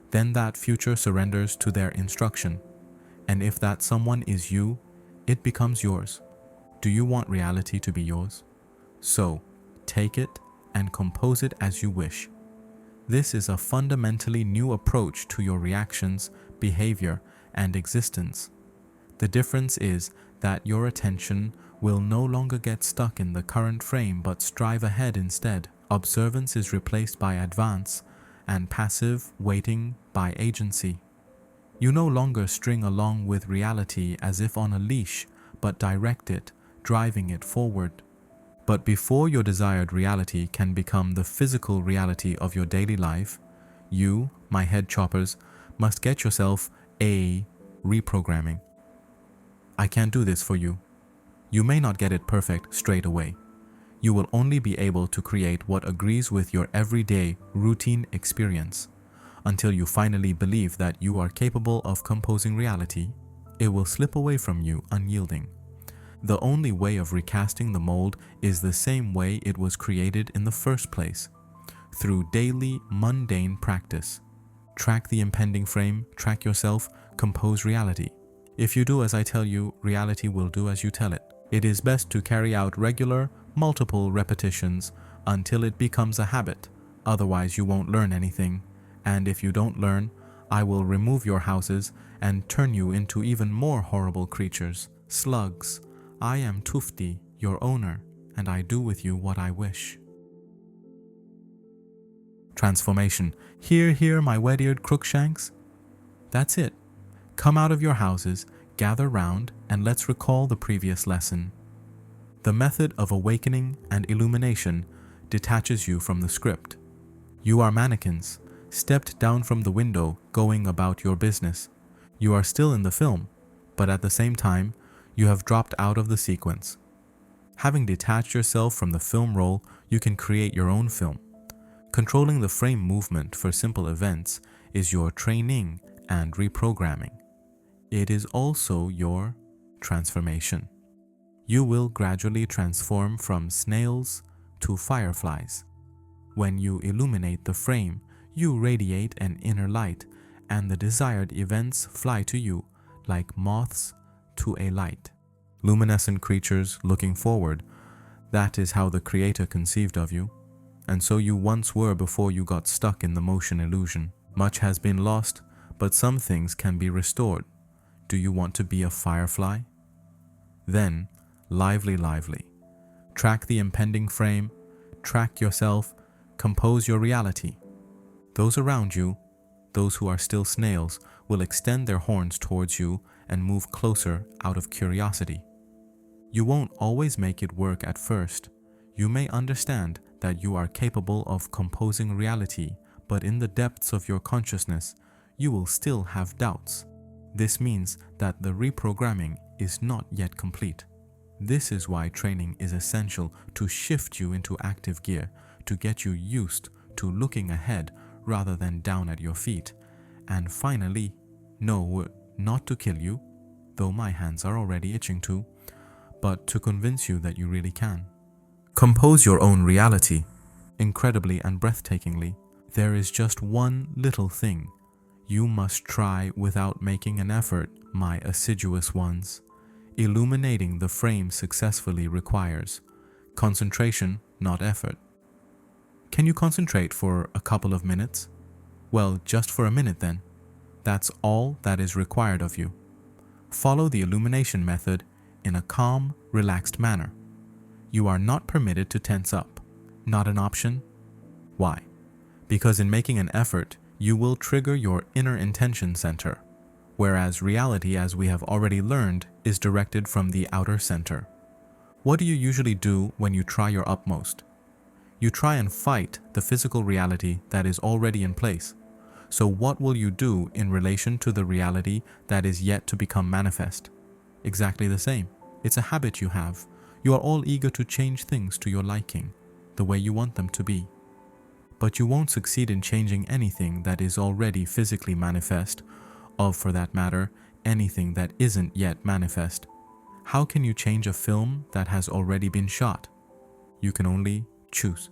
then that future surrenders to their instruction. And if that someone is you, it becomes yours. Do you want reality to be yours? So, take it and compose it as you wish. This is a fundamentally new approach to your reactions, behavior, and existence. The difference is that your attention will no longer get stuck in the current frame but strive ahead instead. Observance is replaced by advance, and passive waiting by agency. You no longer string along with reality as if on a leash, but direct it, driving it forward. But before your desired reality can become the physical reality of your daily life, you, my head choppers, must get yourself a reprogramming. I can't do this for you. You may not get it perfect straight away. You will only be able to create what agrees with your everyday routine experience. until you finally believe that you are capable of composing reality, it will slip away from you unyielding. The only way of recasting the mold is the same way it was created in the first place, through daily, mundane practice. Track the impending frame, track yourself, compose reality. If you do as I tell you, reality will do as you tell it. It is best to carry out regular, multiple repetitions until it becomes a habit. Otherwise, you won't learn anything. And if you don't learn, I will remove your houses and turn you into even more horrible creatures, slugs. I am Tufti, your owner, and I do with you what I wish. Transformation. Hear, my wet-eared crookshanks? That's it. Come out of your houses, gather round, and let's recall the previous lesson. The method of awakening and illumination detaches you from the script. You are mannequins, stepped down from the window, going about your business. You are still in the film, but at the same time, you have dropped out of the sequence. Having detached yourself from the film role, you can create your own film. Controlling the frame movement for simple events is your training and reprogramming. It is also your transformation. You will gradually transform from snails to fireflies. When you illuminate the frame, you radiate an inner light, and the desired events fly to you like moths to a light. Luminescent creatures looking forward, that is how the Creator conceived of you. And so you once were before you got stuck in the motion illusion. Much has been lost, but some things can be restored. Do you want to be a firefly? Then, lively. Track the impending frame, track yourself, compose your reality. Those around you, those who are still snails, will extend their horns towards you and move closer out of curiosity. You won't always make it work at first. You may understand that you are capable of composing reality, but in the depths of your consciousness, you will still have doubts. This means that the reprogramming is not yet complete. This is why training is essential to shift you into active gear, to get you used to looking ahead rather than down at your feet. And finally, no, not to kill you, though my hands are already itching to, but to convince you that you really can. Compose your own reality, incredibly and breathtakingly. There is just one little thing. You must try without making an effort, my assiduous ones. Illuminating the frame successfully requires concentration, not effort. Can you concentrate for a couple of minutes? Well, just for a minute then. That's all that is required of you. Follow the illumination method in a calm, relaxed manner. You are not permitted to tense up. Not an option. Why? Because in making an effort, you will trigger your inner intention center, whereas reality, as we have already learned, is directed from the outer center. What do you usually do when you try your utmost? You try and fight the physical reality that is already in place. So what will you do in relation to the reality that is yet to become manifest? Exactly the same. It's a habit you have. You are all eager to change things to your liking, the way you want them to be. But you won't succeed in changing anything that is already physically manifest, or for that matter, anything that isn't yet manifest. How can you change a film that has already been shot? You can only choose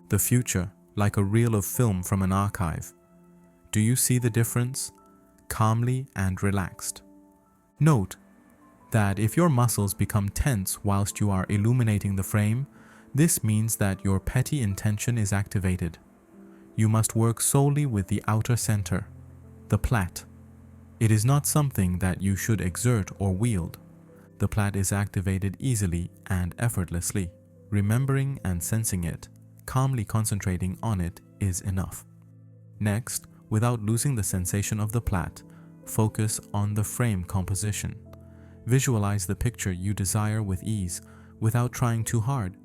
the future like a reel of film from an archive. Do you see the difference? Calmly and relaxed. Note that if your muscles become tense whilst you are illuminating the frame, this means that your petty intention is activated. You must work solely with the outer center, the plat. It is not something that you should exert or wield. The plat is activated easily and effortlessly. Remembering and sensing it, calmly concentrating on it is enough. Next, without losing the sensation of the plat, focus on the frame composition. Visualize the picture you desire with ease, without trying too hard.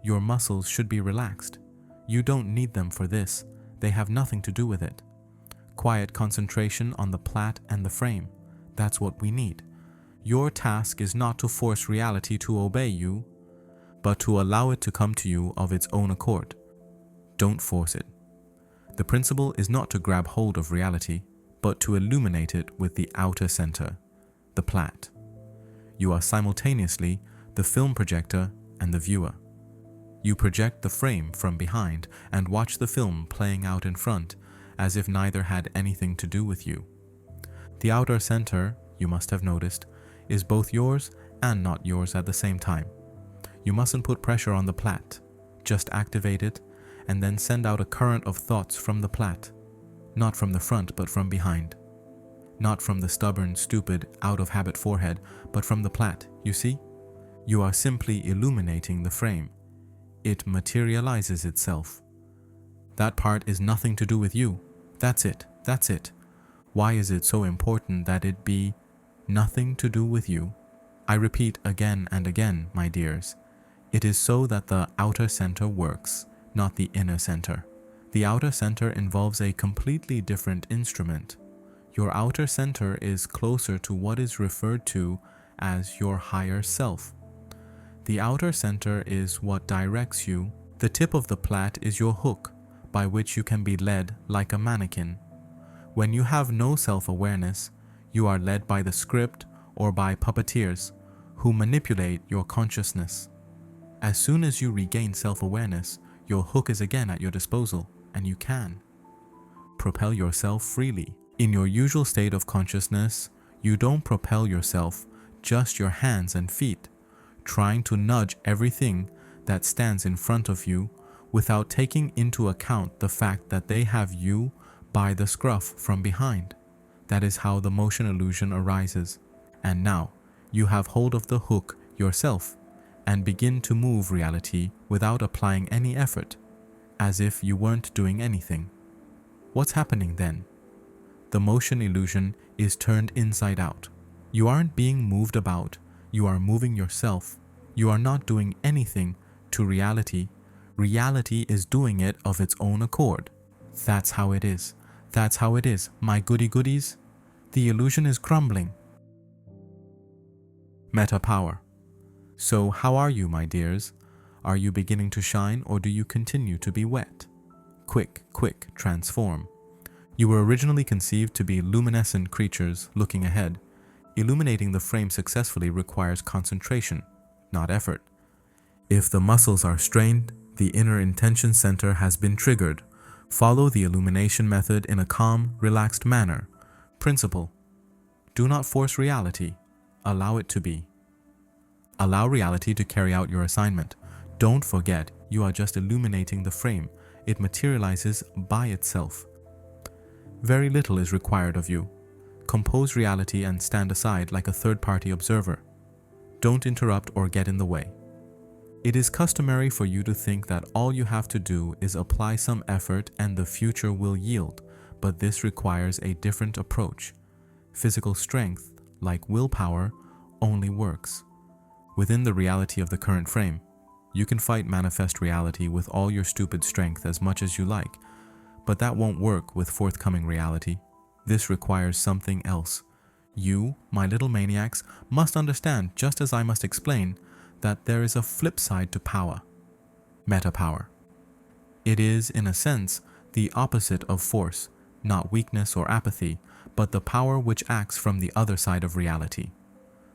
Your muscles should be relaxed. You don't need them for this. They have nothing to do with it. Quiet concentration on the plat and the frame. That's what we need. Your task is not to force reality to obey you, but to allow it to come to you of its own accord. Don't force it. The principle is not to grab hold of reality, but to illuminate it with the outer center, the plat. You are simultaneously the film projector and the viewer. You project the frame from behind and watch the film playing out in front as if neither had anything to do with you. The outer center, you must have noticed, is both yours and not yours at the same time. You mustn't put pressure on the plat. Just activate it and then send out a current of thoughts from the plat, not from the front but from behind. Not from the stubborn, stupid, out-of-habit forehead, but from the plat, you see? You are simply illuminating the frame. It materializes itself. That part is nothing to do with you. That's it. That's it. Why is it so important that it be nothing to do with you? I repeat again and again, my dears. It is so that the outer center works, not the inner center. The outer center involves a completely different instrument. Your outer center is closer to what is referred to as your higher self. The outer center is what directs you. The tip of the plat is your hook, by which you can be led like a mannequin. When you have no self-awareness, you are led by the script or by puppeteers who manipulate your consciousness. As soon as you regain self-awareness, your hook is again at your disposal, and you can propel yourself freely. In your usual state of consciousness, you don't propel yourself, just your hands and feet, trying to nudge everything that stands in front of you without taking into account the fact that they have you by the scruff from behind. That is how the motion illusion arises. And now, you have hold of the hook yourself and begin to move reality without applying any effort, as if you weren't doing anything. What's happening then? The motion illusion is turned inside out. You aren't being moved about, you are moving yourself. You are not doing anything to reality. Reality is doing it of its own accord. That's how it is. That's how it is, my goody-goodies. The illusion is crumbling. Meta power. So how are you, my dears? Are you beginning to shine, or do you continue to be wet? Quick, quick, transform. You were originally conceived to be luminescent creatures looking ahead. Illuminating the frame successfully requires concentration, not effort. If the muscles are strained, the inner intention center has been triggered. Follow the illumination method in a calm, relaxed manner. Principle: do not force reality. Allow it to be. Allow reality to carry out your assignment. Don't forget, you are just illuminating the frame. It materializes by itself. Very little is required of you. Compose reality and stand aside like a third-party observer. Don't interrupt or get in the way. It is customary for you to think that all you have to do is apply some effort and the future will yield, but this requires a different approach. Physical strength, like willpower, only works within the reality of the current frame. You can fight manifest reality with all your stupid strength as much as you like, but that won't work with forthcoming reality. This requires something else. You, my little maniacs, must understand, just as I must explain, that there is a flip side to power. Meta power. It is, in a sense, the opposite of force, not weakness or apathy, but the power which acts from the other side of reality.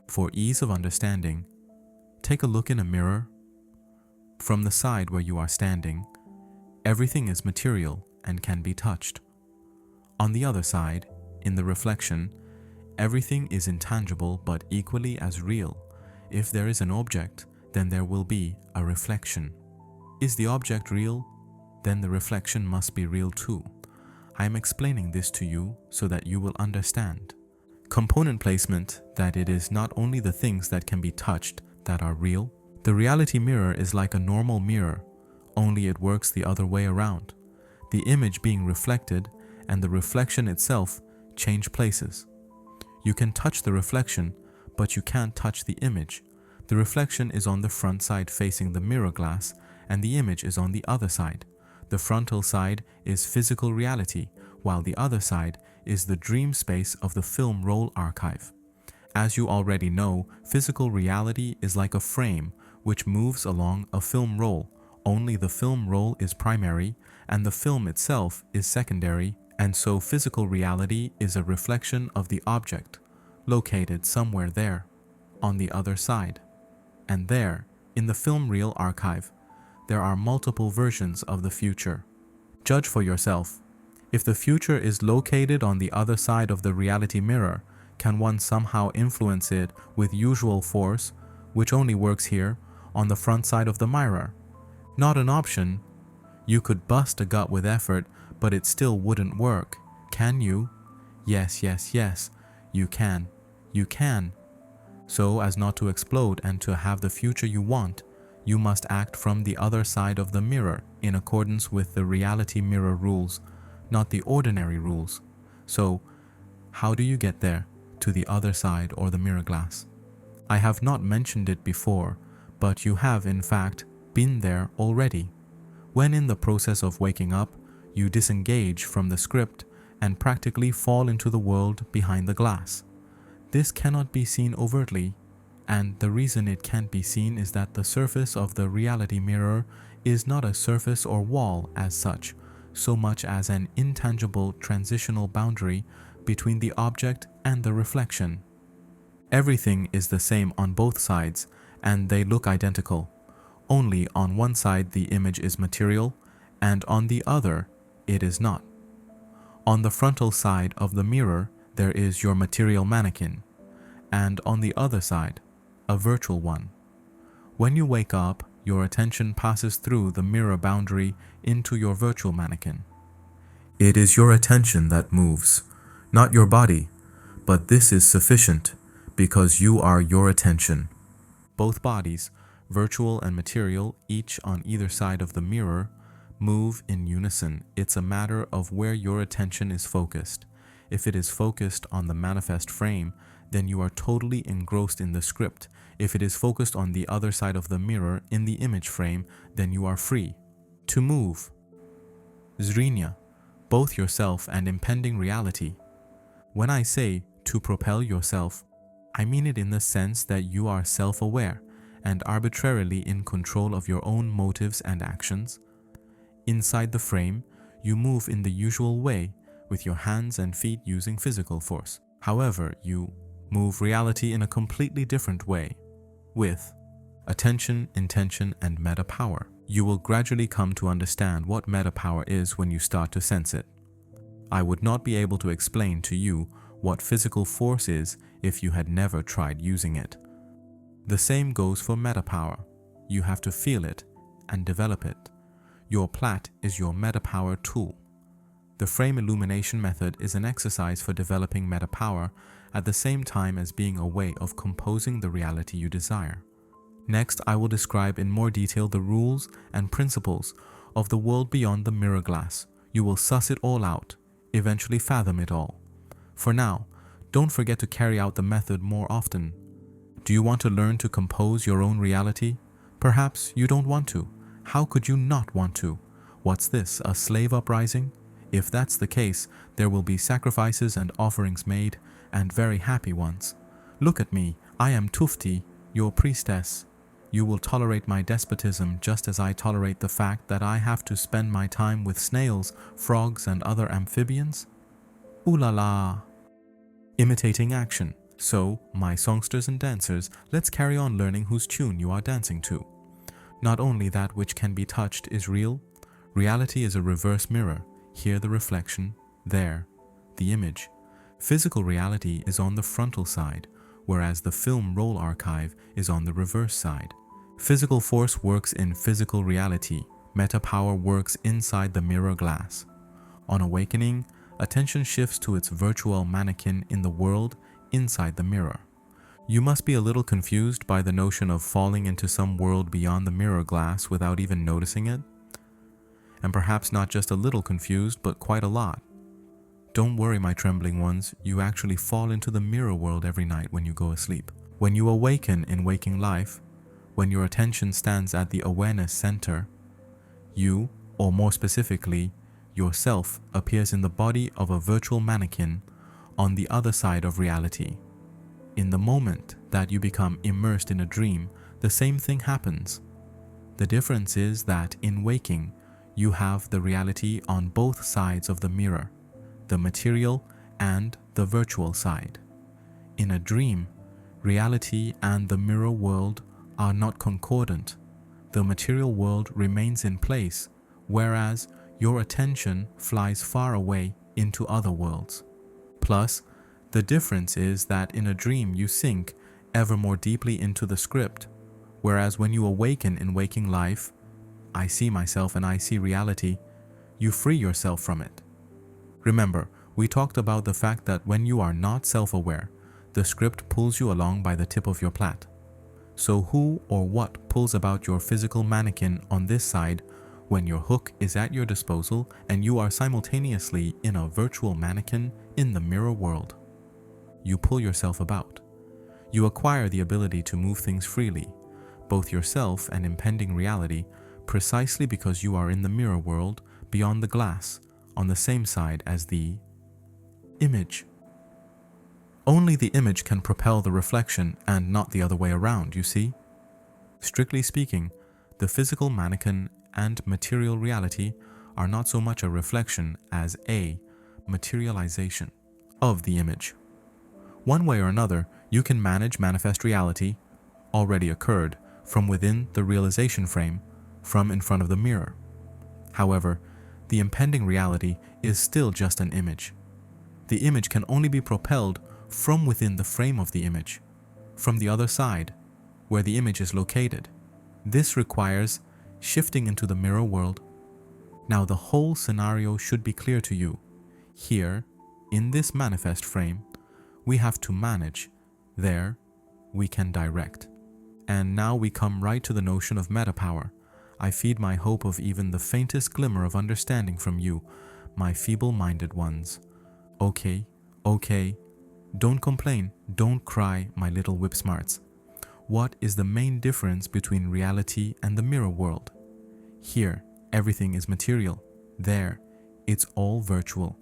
For ease of understanding, take a look in a mirror. From the side where you are standing, everything is material and can be touched. On the other side, in the reflection, everything is intangible but equally as real. If there is an object, then there will be a reflection. Is the object real? Then the reflection must be real too. I am explaining this to you so that you will understand. Component placement, that it is not only the things that can be touched that are real. The reality mirror is like a normal mirror, only it works the other way around. The image being reflected and the reflection itself change places. You can touch the reflection, but you can't touch the image. The reflection is on the front side facing the mirror glass, and the image is on the other side. The frontal side is physical reality, while the other side is the dream space of the film roll archive. As you already know, physical reality is like a frame which moves along a film roll. Only the film roll is primary, and the film itself is secondary, and so physical reality is a reflection of the object, located somewhere there, on the other side. And there, in the film reel archive, there are multiple versions of the future. Judge for yourself. If the future is located on the other side of the reality mirror, can one somehow influence it with usual force, which only works here, on the front side of the mirror? Not an option. You could bust a gut with effort, but it still wouldn't work. Can you? Yes, you can. You can. So as not to explode and to have the future you want, you must act from the other side of the mirror in accordance with the reality mirror rules, not the ordinary rules. So, how do you get there, to the other side or the mirror glass? I have not mentioned it before, but you have in fact been there already. When in the process of waking up, you disengage from the script and practically fall into the world behind the glass. This cannot be seen overtly, and the reason it can't be seen is that the surface of the reality mirror is not a surface or wall as such, so much as an intangible transitional boundary between the object and the reflection. Everything is the same on both sides, and they look identical. Only on one side the image is material, and on the other it is not. On the frontal side of the mirror there is your material mannequin, and on the other side, a virtual one. When you wake up, your attention passes through the mirror boundary into your virtual mannequin. It is your attention that moves, not your body, but this is sufficient because you are your attention. Both bodies, virtual and material, each on either side of the mirror, move in unison. It's a matter of where your attention is focused. If it is focused on the manifest frame, then you are totally engrossed in the script. If it is focused on the other side of the mirror in the image frame, then you are free to move. Zrenia, both yourself and impending reality. When I say to propel yourself, I mean it in the sense that you are self-aware and arbitrarily in control of your own motives and actions. Inside the frame, you move in the usual way, with your hands and feet using physical force. However, you move reality in a completely different way, with attention, intention, and meta power. You will gradually come to understand what meta power is when you start to sense it. I would not be able to explain to you what physical force is if you had never tried using it. The same goes for meta power. You have to feel it and develop it. Your plat is your meta power tool. The frame illumination method is an exercise for developing meta power at the same time as being a way of composing the reality you desire. Next, I will describe in more detail the rules and principles of the world beyond the mirror glass. You will suss it all out, eventually fathom it all. For now, don't forget to carry out the method more often. Do you want to learn to compose your own reality? Perhaps you don't want to. How could you not want to? What's this, a slave uprising? If that's the case, there will be sacrifices and offerings made, and very happy ones. Look at me, I am Tufti, your priestess. You will tolerate my despotism just as I tolerate the fact that I have to spend my time with snails, frogs, and other amphibians? Ooh la la! Imitating action. So, my songsters and dancers, let's carry on learning whose tune you are dancing to. Not only that which can be touched is real, reality is a reverse mirror. Here the reflection, there the image. Physical reality is on the frontal side, whereas the film roll archive is on the reverse side. Physical force works in physical reality. Meta power works inside the mirror glass. On awakening, attention shifts to its virtual mannequin in the world inside the mirror. You must be a little confused by the notion of falling into some world beyond the mirror glass without even noticing it. And perhaps not just a little confused, but quite a lot. Don't worry, my trembling ones, you actually fall into the mirror world every night when you go asleep. When you awaken in waking life, when your attention stands at the awareness center, you, or more specifically, yourself appears in the body of a virtual mannequin on the other side of reality. In the moment that you become immersed in a dream, the same thing happens. The difference is that in waking, you have the reality on both sides of the mirror, the material and the virtual side. In a dream, reality and the mirror world are not concordant. The material world remains in place, whereas your attention flies far away into other worlds. Plus, the difference is that in a dream you sink ever more deeply into the script, whereas when you awaken in waking life, I see myself and I see reality, you free yourself from it. Remember, we talked about the fact that when you are not self-aware, the script pulls you along by the tip of your plait. So who or what pulls about your physical mannequin on this side when your hook is at your disposal and you are simultaneously in a virtual mannequin in the mirror world? You pull yourself about. You acquire the ability to move things freely, both yourself and impending reality, precisely because you are in the mirror world beyond the glass, on the same side as the image. Only the image can propel the reflection and not the other way around, you see? Strictly speaking, the physical mannequin and material reality are not so much a reflection as a materialization of the image. One way or another, you can manage manifest reality, already occurred, from within the realization frame, from in front of the mirror. However, the impending reality is still just an image. The image can only be propelled from within the frame of the image, from the other side, where the image is located. This requires shifting into the mirror world. Now the whole scenario should be clear to you. Here, in this manifest frame, we have to manage. There, we can direct. And now we come right to the notion of meta-power. I feed my hope of even the faintest glimmer of understanding from you, my feeble-minded ones. Okay. Don't complain, don't cry, my little whip-smarts. What is the main difference between reality and the mirror world? Here, everything is material. There, it's all virtual.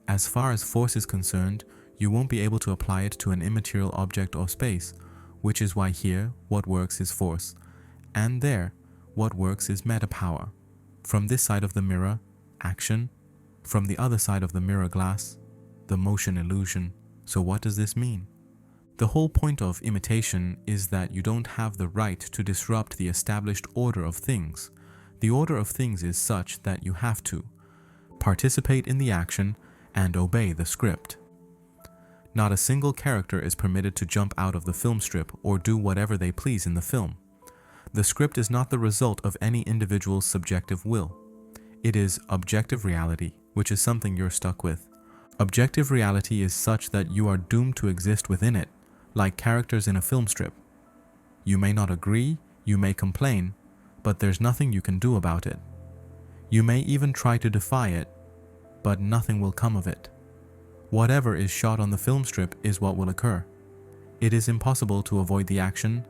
As far as force is concerned, you won't be able to apply it to an immaterial object or space, which is why here, what works is force, and there, what works is meta-power. From this side of the mirror, action. From the other side of the mirror glass, the motion illusion. So what does this mean? The whole point of imitation is that you don't have the right to disrupt the established order of things. The order of things is such that you have to participate in the action and obey the script. Not a single character is permitted to jump out of the film strip or do whatever they please in the film. The script is not the result of any individual's subjective will. It is objective reality, which is something you're stuck with. Objective reality is such that you are doomed to exist within it, like characters in a film strip. You may not agree, you may complain, but there's nothing you can do about it. You may even try to defy it, but nothing will come of it. Whatever is shot on the film strip is what will occur. It is impossible to avoid the action,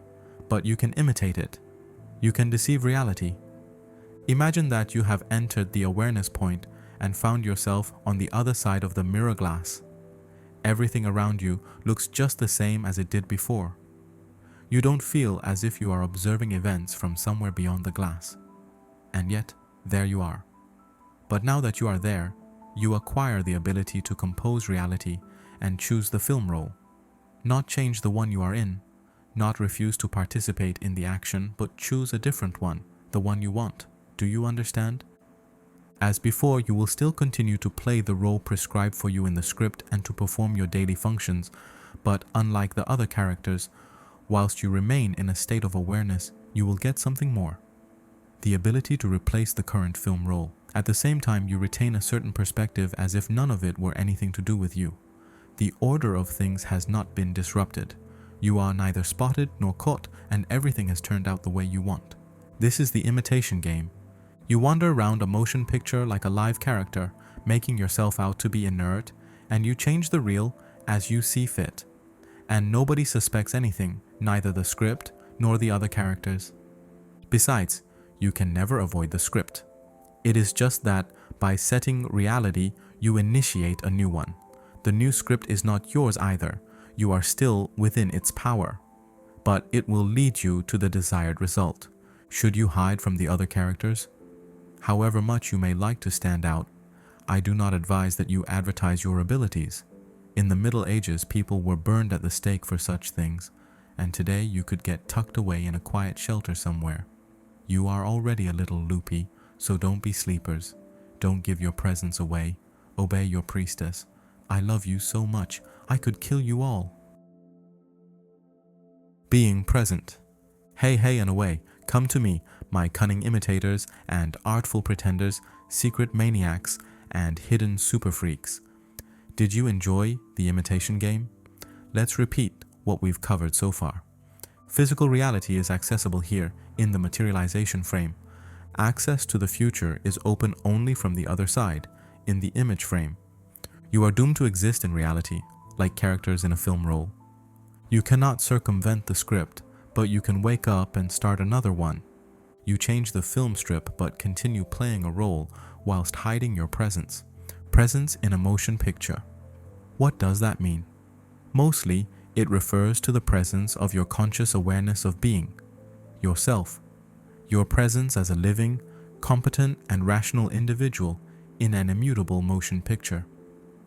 but you can imitate it. You can deceive reality. Imagine that you have entered the awareness point and found yourself on the other side of the mirror glass. Everything around you looks just the same as it did before. You don't feel as if you are observing events from somewhere beyond the glass. And yet, there you are. But now that you are there, you acquire the ability to compose reality and choose the film role. Not change the one you are in, not refuse to participate in the action, but choose a different one, the one you want. Do you understand? As before, you will still continue to play the role prescribed for you in the script and to perform your daily functions, but unlike the other characters, whilst you remain in a state of awareness, you will get something more. The ability to replace the current film role. At the same time, you retain a certain perspective as if none of it were anything to do with you. The order of things has not been disrupted. You are neither spotted nor caught, and everything has turned out the way you want. This is the imitation game. You wander around a motion picture like a live character, making yourself out to be inert, and you change the reel as you see fit. And nobody suspects anything, neither the script nor the other characters. Besides, you can never avoid the script. It is just that by setting reality, you initiate a new one. The new script is not yours either. You are still within its power. But it will lead you to the desired result. Should you hide from the other characters? However much you may like to stand out, I do not advise that you advertise your abilities. In the Middle Ages, people were burned at the stake for such things, and today you could get tucked away in a quiet shelter somewhere. You are already a little loopy, so don't be sleepers. Don't give your presence away. Obey your priestess. I love you so much, I could kill you all. Being present. Hey, hey, and away. Come to me, my cunning imitators and artful pretenders, secret maniacs, and hidden super freaks. Did you enjoy the imitation game? Let's repeat what we've covered so far. Physical reality is accessible here in the materialization frame. Access to the future is open only from the other side, in the image frame. You are doomed to exist in reality, like characters in a film role. You cannot circumvent the script, but you can wake up and start another one. You change the film strip but continue playing a role whilst hiding your presence. Presence in a motion picture. What does that mean? Mostly, it refers to the presence of your conscious awareness of being, yourself. Your presence as a living, competent, and rational individual in an immutable motion picture.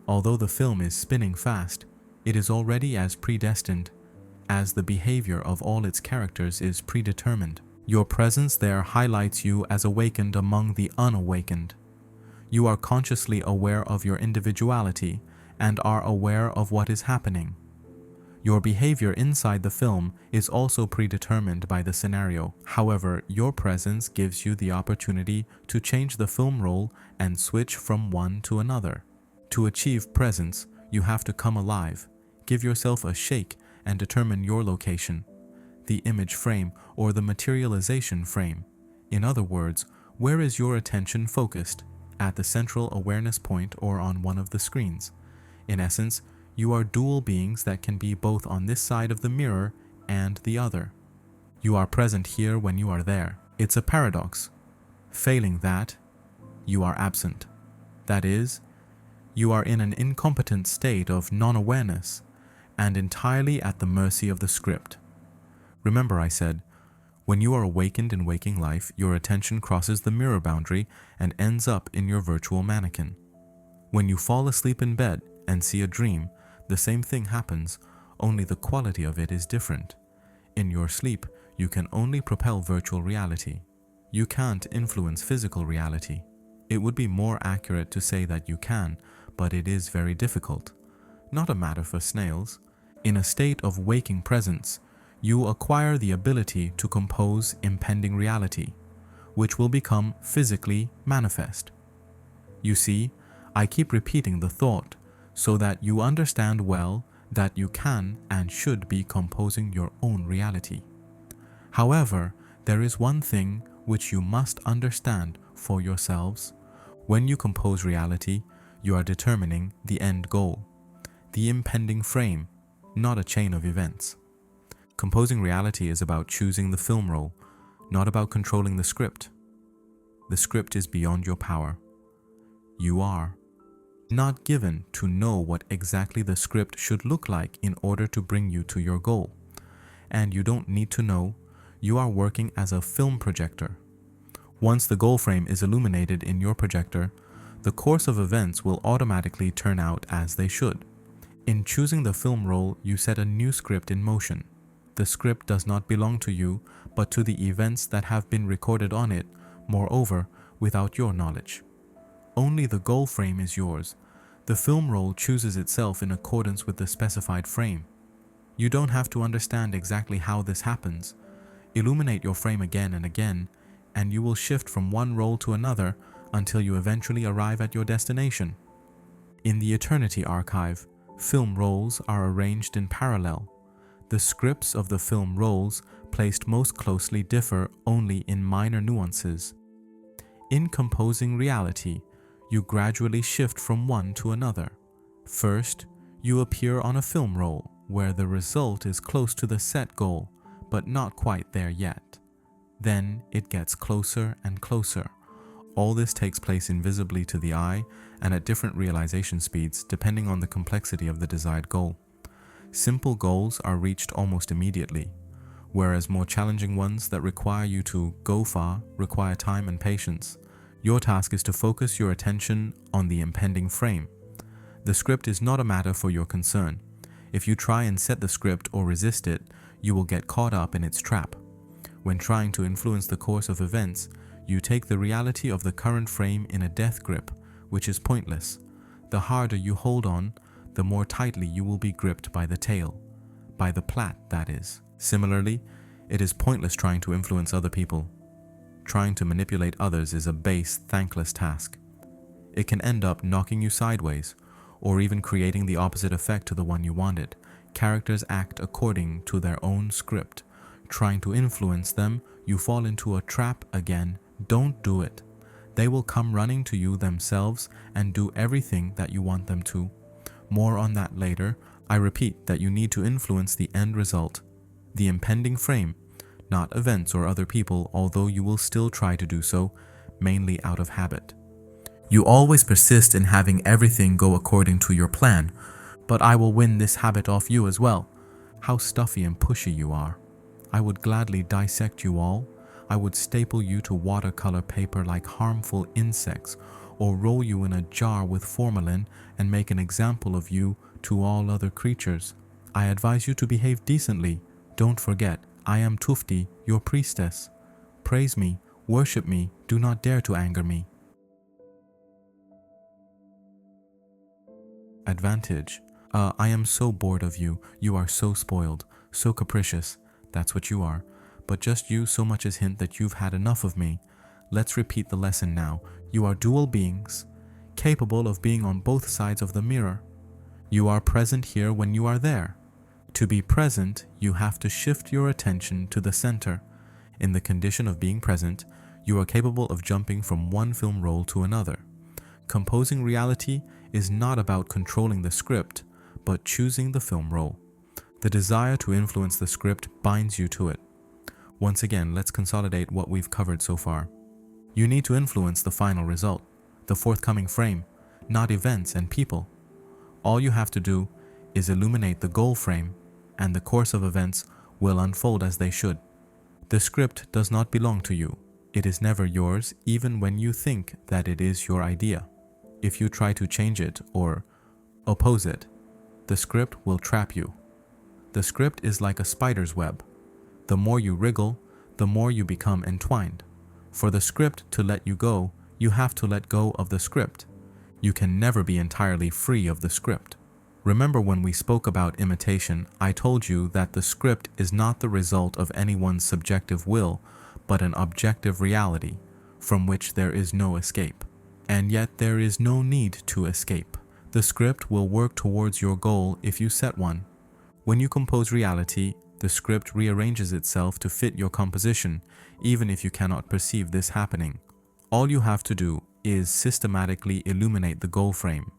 Although the film is spinning fast, it is already as predestined, as the behavior of all its characters is predetermined. Your presence there highlights you as awakened among the unawakened. You are consciously aware of your individuality and are aware of what is happening. Your behavior inside the film is also predetermined by the scenario. However, your presence gives you the opportunity to change the film role and switch from one to another. To achieve presence, you have to come alive, give yourself a shake, and determine your location, the image frame or the materialization frame. In other words, where is your attention focused? At the central awareness point or on one of the screens? In essence, you are dual beings that can be both on this side of the mirror and the other. You are present here when you are there. It's a paradox. Failing that, you are absent. That is, you are in an incompetent state of non-awareness and entirely at the mercy of the script. Remember I said, when you are awakened in waking life, your attention crosses the mirror boundary and ends up in your virtual mannequin. When you fall asleep in bed and see a dream, the same thing happens, only the quality of it is different. In your sleep, you can only propel virtual reality. You can't influence physical reality. It would be more accurate to say that you can, but it is very difficult. Not a matter for snails. In a state of waking presence, you acquire the ability to compose impending reality, which will become physically manifest. You see, I keep repeating the thought, so that you understand well that you can and should be composing your own reality. However, there is one thing which you must understand for yourselves. When you compose reality, you are determining the end goal, the impending frame, not a chain of events. Composing reality is about choosing the film role, not about controlling the script. The script is beyond your power. You are not given to know what exactly the script should look like in order to bring you to your goal. And you don't need to know. You are working as a film projector. Once the goal frame is illuminated in your projector, the course of events will automatically turn out as they should. In choosing the film role, you set a new script in motion. The script does not belong to you, but to the events that have been recorded on it, moreover, without your knowledge. Only the goal frame is yours. The film role chooses itself in accordance with the specified frame. You don't have to understand exactly how this happens. Illuminate your frame again and again, and you will shift from one role to another until you eventually arrive at your destination. In the Eternity Archive, film roles are arranged in parallel. The scripts of the film roles placed most closely differ only in minor nuances. In composing reality, you gradually shift from one to another. First, you appear on a film role where the result is close to the set goal, but not quite there yet. Then it gets closer and closer. All this takes place invisibly to the eye and at different realization speeds depending on the complexity of the desired goal. Simple goals are reached almost immediately, whereas more challenging ones that require you to go far require time and patience. Your task is to focus your attention on the impending frame. The script is not a matter for your concern. If you try and set the script or resist it, you will get caught up in its trap. When trying to influence the course of events, you take the reality of the current frame in a death grip, which is pointless. The harder you hold on, the more tightly you will be gripped by the tail. By the plait, that is. Similarly, it is pointless trying to influence other people. Trying to manipulate others is a base, thankless task. It can end up knocking you sideways, or even creating the opposite effect to the one you wanted. Characters act according to their own script. Trying to influence them, you fall into a trap again. Don't do it. They will come running to you themselves and do everything that you want them to. More on that later. I repeat that you need to influence the end result, the impending frame, not events or other people, although you will still try to do so, mainly out of habit. You always persist in having everything go according to your plan, but I will win this habit off you as well. How stuffy and pushy you are. I would gladly dissect you all. I would staple you to watercolor paper like harmful insects, or roll you in a jar with formalin and make an example of you to all other creatures. I advise you to behave decently. Don't forget, I am Tufti, your priestess. Praise me, worship me, do not dare to anger me. Advantage. I am so bored of you. You are so spoiled, so capricious. That's what you are. But just you so much as hint that you've had enough of me. Let's repeat the lesson now. You are dual beings, capable of being on both sides of the mirror. You are present here when you are there. To be present, you have to shift your attention to the center. In the condition of being present, you are capable of jumping from one film roll to another. Composing reality is not about controlling the script, but choosing the film roll. The desire to influence the script binds you to it. Once again, let's consolidate what we've covered so far. You need to influence the final result, the forthcoming frame, not events and people. All you have to do is illuminate the goal frame, and the course of events will unfold as they should. The script does not belong to you. It is never yours, even when you think that it is your idea. If you try to change it or oppose it, the script will trap you. The script is like a spider's web. The more you wriggle, the more you become entwined. For the script to let you go, you have to let go of the script. You can never be entirely free of the script. Remember when we spoke about imitation, I told you that the script is not the result of anyone's subjective will, but an objective reality, from which there is no escape. And yet there is no need to escape. The script will work towards your goal if you set one. When you compose reality, the script rearranges itself to fit your composition, even if you cannot perceive this happening. All you have to do is systematically illuminate the goal frame,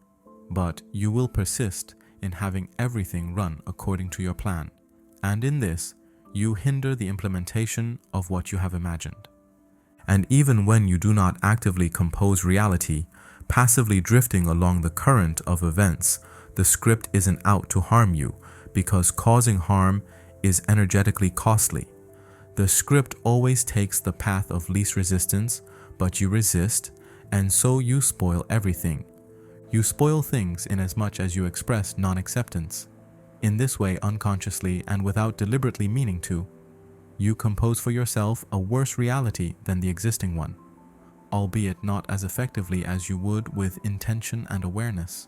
but you will persist in having everything run according to your plan, and in this, you hinder the implementation of what you have imagined. And even when you do not actively compose reality, passively drifting along the current of events, the script isn't out to harm you, because causing harm is energetically costly. The script always takes the path of least resistance, but you resist, and so you spoil everything. You spoil things inasmuch as you express non-acceptance. In this way, unconsciously and without deliberately meaning to, you compose for yourself a worse reality than the existing one, albeit not as effectively as you would with intention and awareness.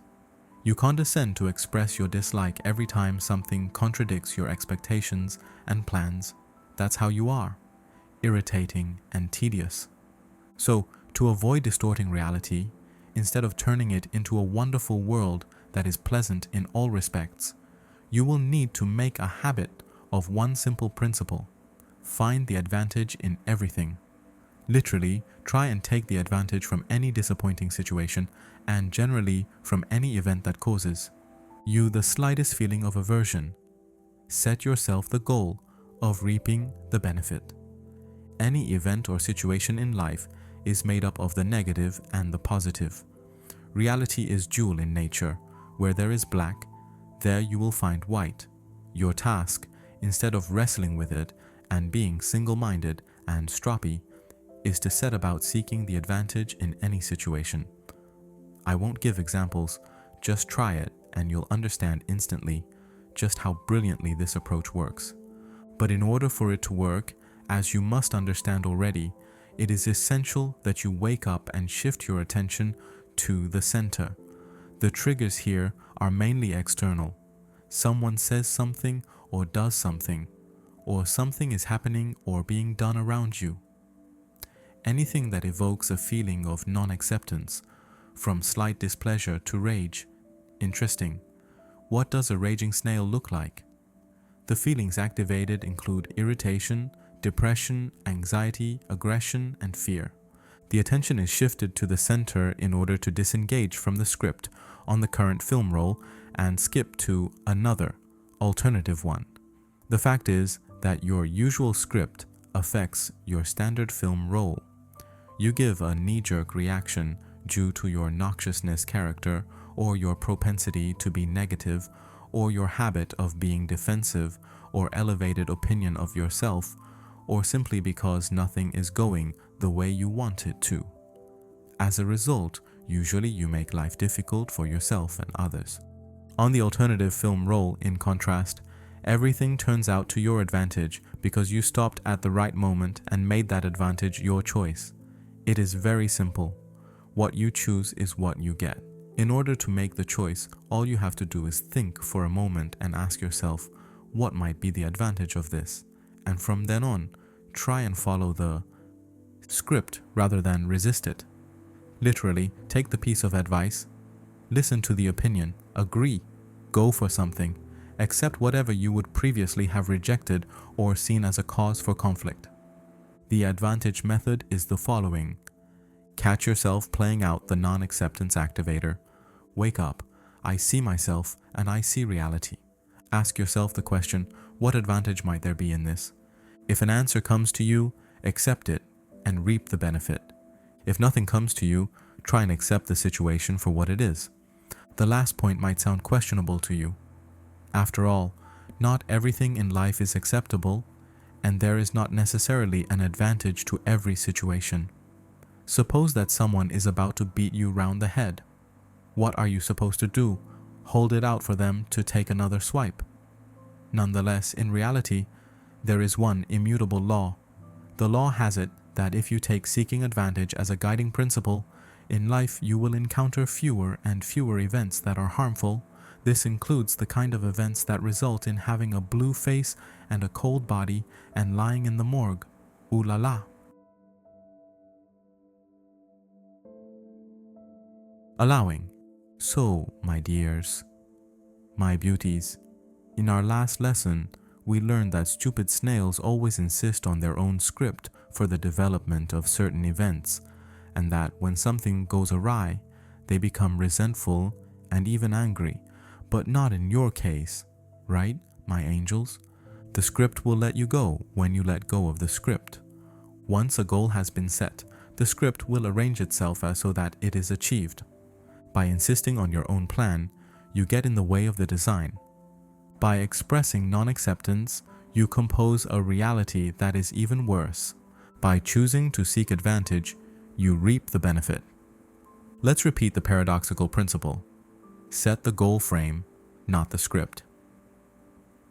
You condescend to express your dislike every time something contradicts your expectations and plans. That's how you are, irritating and tedious. So, to avoid distorting reality, instead of turning it into a wonderful world that is pleasant in all respects, you will need to make a habit of one simple principle. Find the advantage in everything. Literally, try and take the advantage from any disappointing situation and generally from any event that causes you the slightest feeling of aversion. Set yourself the goal of reaping the benefit. Any event or situation in life is made up of the negative and the positive. Reality is dual in nature. Where there is black, there you will find white. Your task, instead of wrestling with it and being single-minded and stroppy, is to set about seeking the advantage in any situation. I won't give examples, just try it and you'll understand instantly just how brilliantly this approach works. But in order for it to work, as you must understand already, it is essential that you wake up and shift your attention to the center. The triggers here are mainly external. Someone says something or does something, or something is happening or being done around you. Anything that evokes a feeling of non-acceptance, from slight displeasure to rage. Interesting. What does a raging snail look like? The feelings activated include irritation, depression, anxiety, aggression, and fear. The attention is shifted to the center in order to disengage from the script on the current film roll and skip to another, alternative one. The fact is that your usual script affects your standard film roll. You give a knee-jerk reaction due to your noxiousness character or your propensity to be negative or your habit of being defensive or elevated opinion of yourself, or simply because nothing is going the way you want it to. As a result, usually you make life difficult for yourself and others. On the alternative film roll, in contrast, everything turns out to your advantage because you stopped at the right moment and made that advantage your choice. It is very simple. What you choose is what you get. In order to make the choice, all you have to do is think for a moment and ask yourself, what might be the advantage of this? And from then on, try and follow the script rather than resist it. Literally, take the piece of advice, listen to the opinion, agree, go for something, accept whatever you would previously have rejected or seen as a cause for conflict. The advantage method is the following. Catch yourself playing out the non-acceptance activator. Wake up. I see myself and I see reality. Ask yourself the question, what advantage might there be in this? If an answer comes to you, accept it and reap the benefit. If nothing comes to you, try and accept the situation for what it is. The last point might sound questionable to you. After all, not everything in life is acceptable, and there is not necessarily an advantage to every situation. Suppose that someone is about to beat you round the head. What are you supposed to do? Hold it out for them to take another swipe? Nonetheless, in reality, there is one immutable law. The law has it that if you take seeking advantage as a guiding principle, in life you will encounter fewer and fewer events that are harmful. This includes the kind of events that result in having a blue face and a cold body and lying in the morgue. Ooh la la. Allowing. So, my dears, my beauties, in our last lesson, we learned that stupid snails always insist on their own script for the development of certain events, and that when something goes awry, they become resentful and even angry. But not in your case, right, my angels? The script will let you go when you let go of the script. Once a goal has been set, the script will arrange itself so that it is achieved. By insisting on your own plan, you get in the way of the design. By expressing non-acceptance, you compose a reality that is even worse. By choosing to seek advantage, you reap the benefit. Let's repeat the paradoxical principle. Set the goal frame, not the script.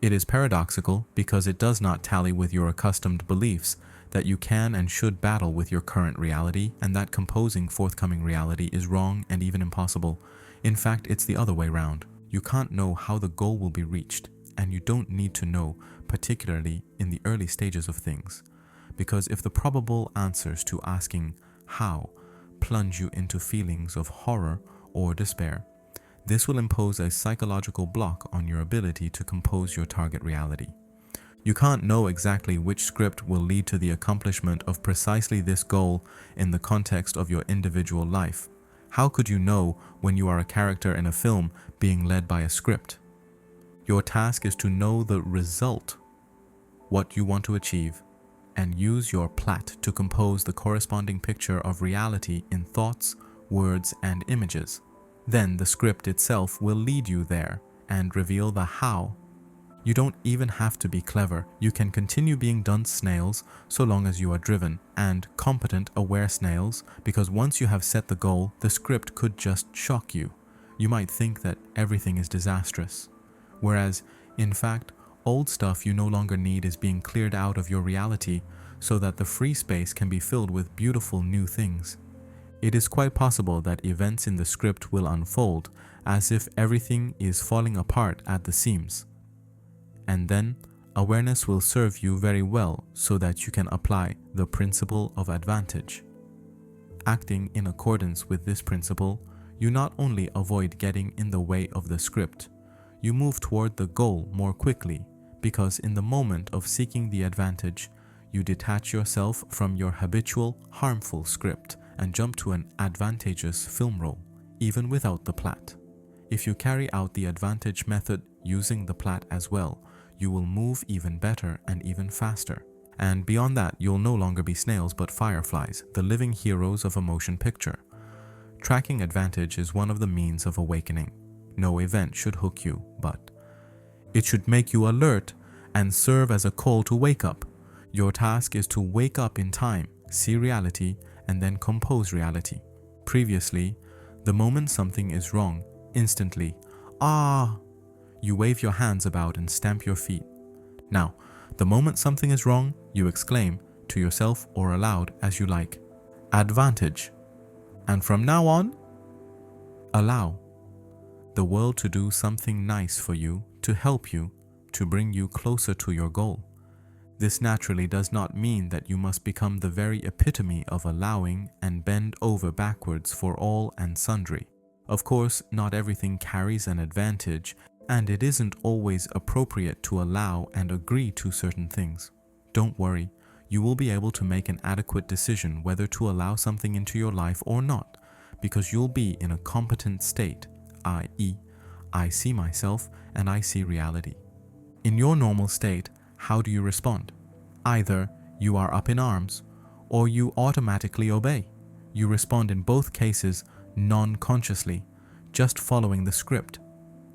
It is paradoxical because it does not tally with your accustomed beliefs that you can and should battle with your current reality and that composing forthcoming reality is wrong and even impossible. In fact, it's the other way round. You can't know how the goal will be reached, and you don't need to know, particularly in the early stages of things, because if the probable answers to asking how plunge you into feelings of horror or despair, this will impose a psychological block on your ability to compose your target reality. You can't know exactly which script will lead to the accomplishment of precisely this goal in the context of your individual life. How could you know when you are a character in a film being led by a script? Your task is to know the result, what you want to achieve, and use your plot to compose the corresponding picture of reality in thoughts, words, and images. Then the script itself will lead you there and reveal the how. You don't even have to be clever. You can continue being dunce snails so long as you are driven and competent, aware snails, because once you have set the goal, the script could just shock you. You might think that everything is disastrous, whereas, in fact, old stuff you no longer need is being cleared out of your reality so that the free space can be filled with beautiful new things. It is quite possible that events in the script will unfold as if everything is falling apart at the seams. And then, awareness will serve you very well so that you can apply the principle of advantage. Acting in accordance with this principle, you not only avoid getting in the way of the script, you move toward the goal more quickly, because in the moment of seeking the advantage, you detach yourself from your habitual, harmful script and jump to an advantageous film roll, even without the plot. If you carry out the advantage method using the plot as well, you will move even better and even faster. And beyond that, you'll no longer be snails but fireflies, the living heroes of a motion picture. Tracking advantage is one of the means of awakening. No event should hook you, but it should make you alert and serve as a call to wake up. Your task is to wake up in time, see reality, and then compose reality. Previously, the moment something is wrong, instantly, you wave your hands about and stamp your feet. Now, the moment something is wrong, you exclaim to yourself or aloud as you like, advantage. And from now on, allow the world to do something nice for you, to help you, to bring you closer to your goal. This naturally does not mean that you must become the very epitome of allowing and bend over backwards for all and sundry. Of course, not everything carries an advantage, and it isn't always appropriate to allow and agree to certain things. Don't worry, you will be able to make an adequate decision whether to allow something into your life or not, because you'll be in a competent state, i.e., I see myself and I see reality. In your normal state, how do you respond? Either you are up in arms, or you automatically obey. You respond in both cases non-consciously, just following the script.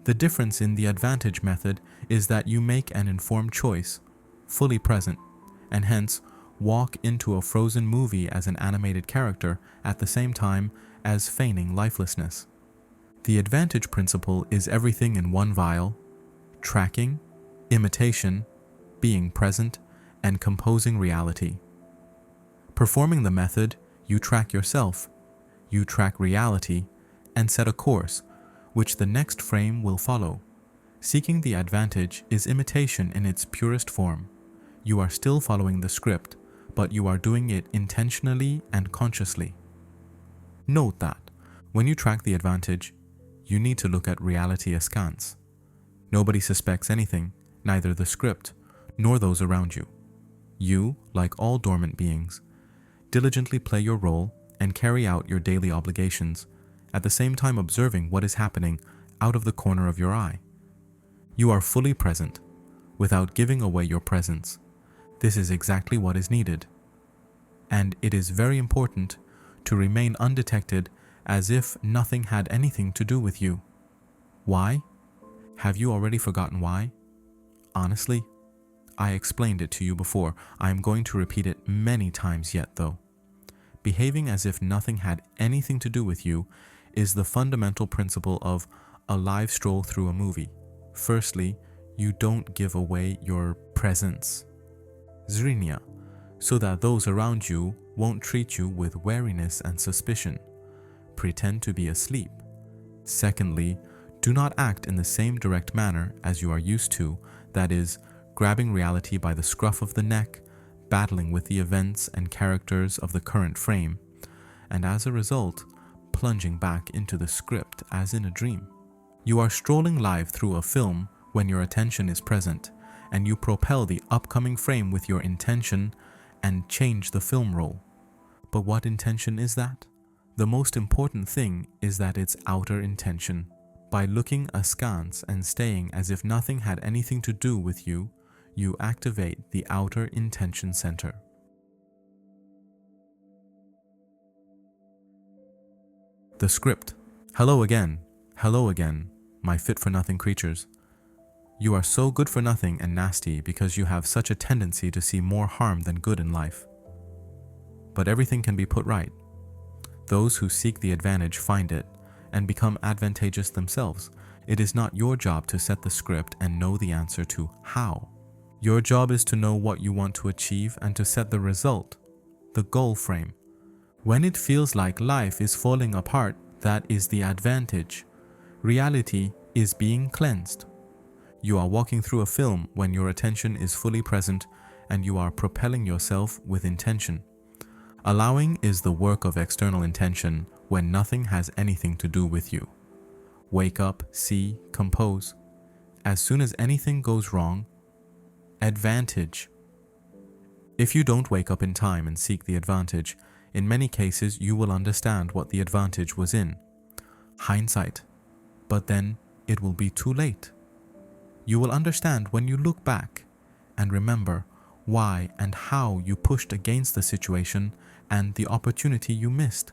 The difference in the advantage method is that you make an informed choice, fully present, and hence walk into a frozen movie as an animated character at the same time as feigning lifelessness. The advantage principle is everything in one vial: tracking, imitation, being present, and composing reality. Performing the method, you track yourself, you track reality, and set a course, which the next frame will follow. Seeking the advantage is imitation in its purest form. You are still following the script, but you are doing it intentionally and consciously. Note that, when you track the advantage, you need to look at reality askance. Nobody suspects anything, neither the script nor those around you. You, like all dormant beings, diligently play your role and carry out your daily obligations, at the same time observing what is happening out of the corner of your eye. You are fully present, without giving away your presence. This is exactly what is needed. And it is very important to remain undetected as if nothing had anything to do with you. Why? Have you already forgotten why? Honestly, I explained it to you before. I am going to repeat it many times yet though. Behaving as if nothing had anything to do with you is the fundamental principle of a live stroll through a movie. Firstly, you don't give away your presence, zrinya, so that those around you won't treat you with wariness and suspicion. Pretend to be asleep. Secondly, do not act in the same direct manner as you are used to, that is, grabbing reality by the scruff of the neck, battling with the events and characters of the current frame, and as a result, plunging back into the script as in a dream. You are strolling live through a film when your attention is present, and you propel the upcoming frame with your intention and change the film roll. But what intention is that? The most important thing is that it's outer intention. By looking askance and staying as if nothing had anything to do with you, you activate the outer intention center. The script. Hello again, my fit-for-nothing creatures. You are so good for nothing and nasty because you have such a tendency to see more harm than good in life. But everything can be put right. Those who seek the advantage find it and become advantageous themselves. It is not your job to set the script and know the answer to how. Your job is to know what you want to achieve and to set the result, the goal frame. When it feels like life is falling apart, that is the advantage. Reality is being cleansed. You are walking through a film when your attention is fully present and you are propelling yourself with intention. Allowing is the work of external intention when nothing has anything to do with you. Wake up, see, compose. As soon as anything goes wrong, advantage. If you don't wake up in time and seek the advantage, in many cases you will understand what the advantage was in. Hindsight. But then it will be too late. You will understand when you look back and remember why and how you pushed against the situation and the opportunity you missed.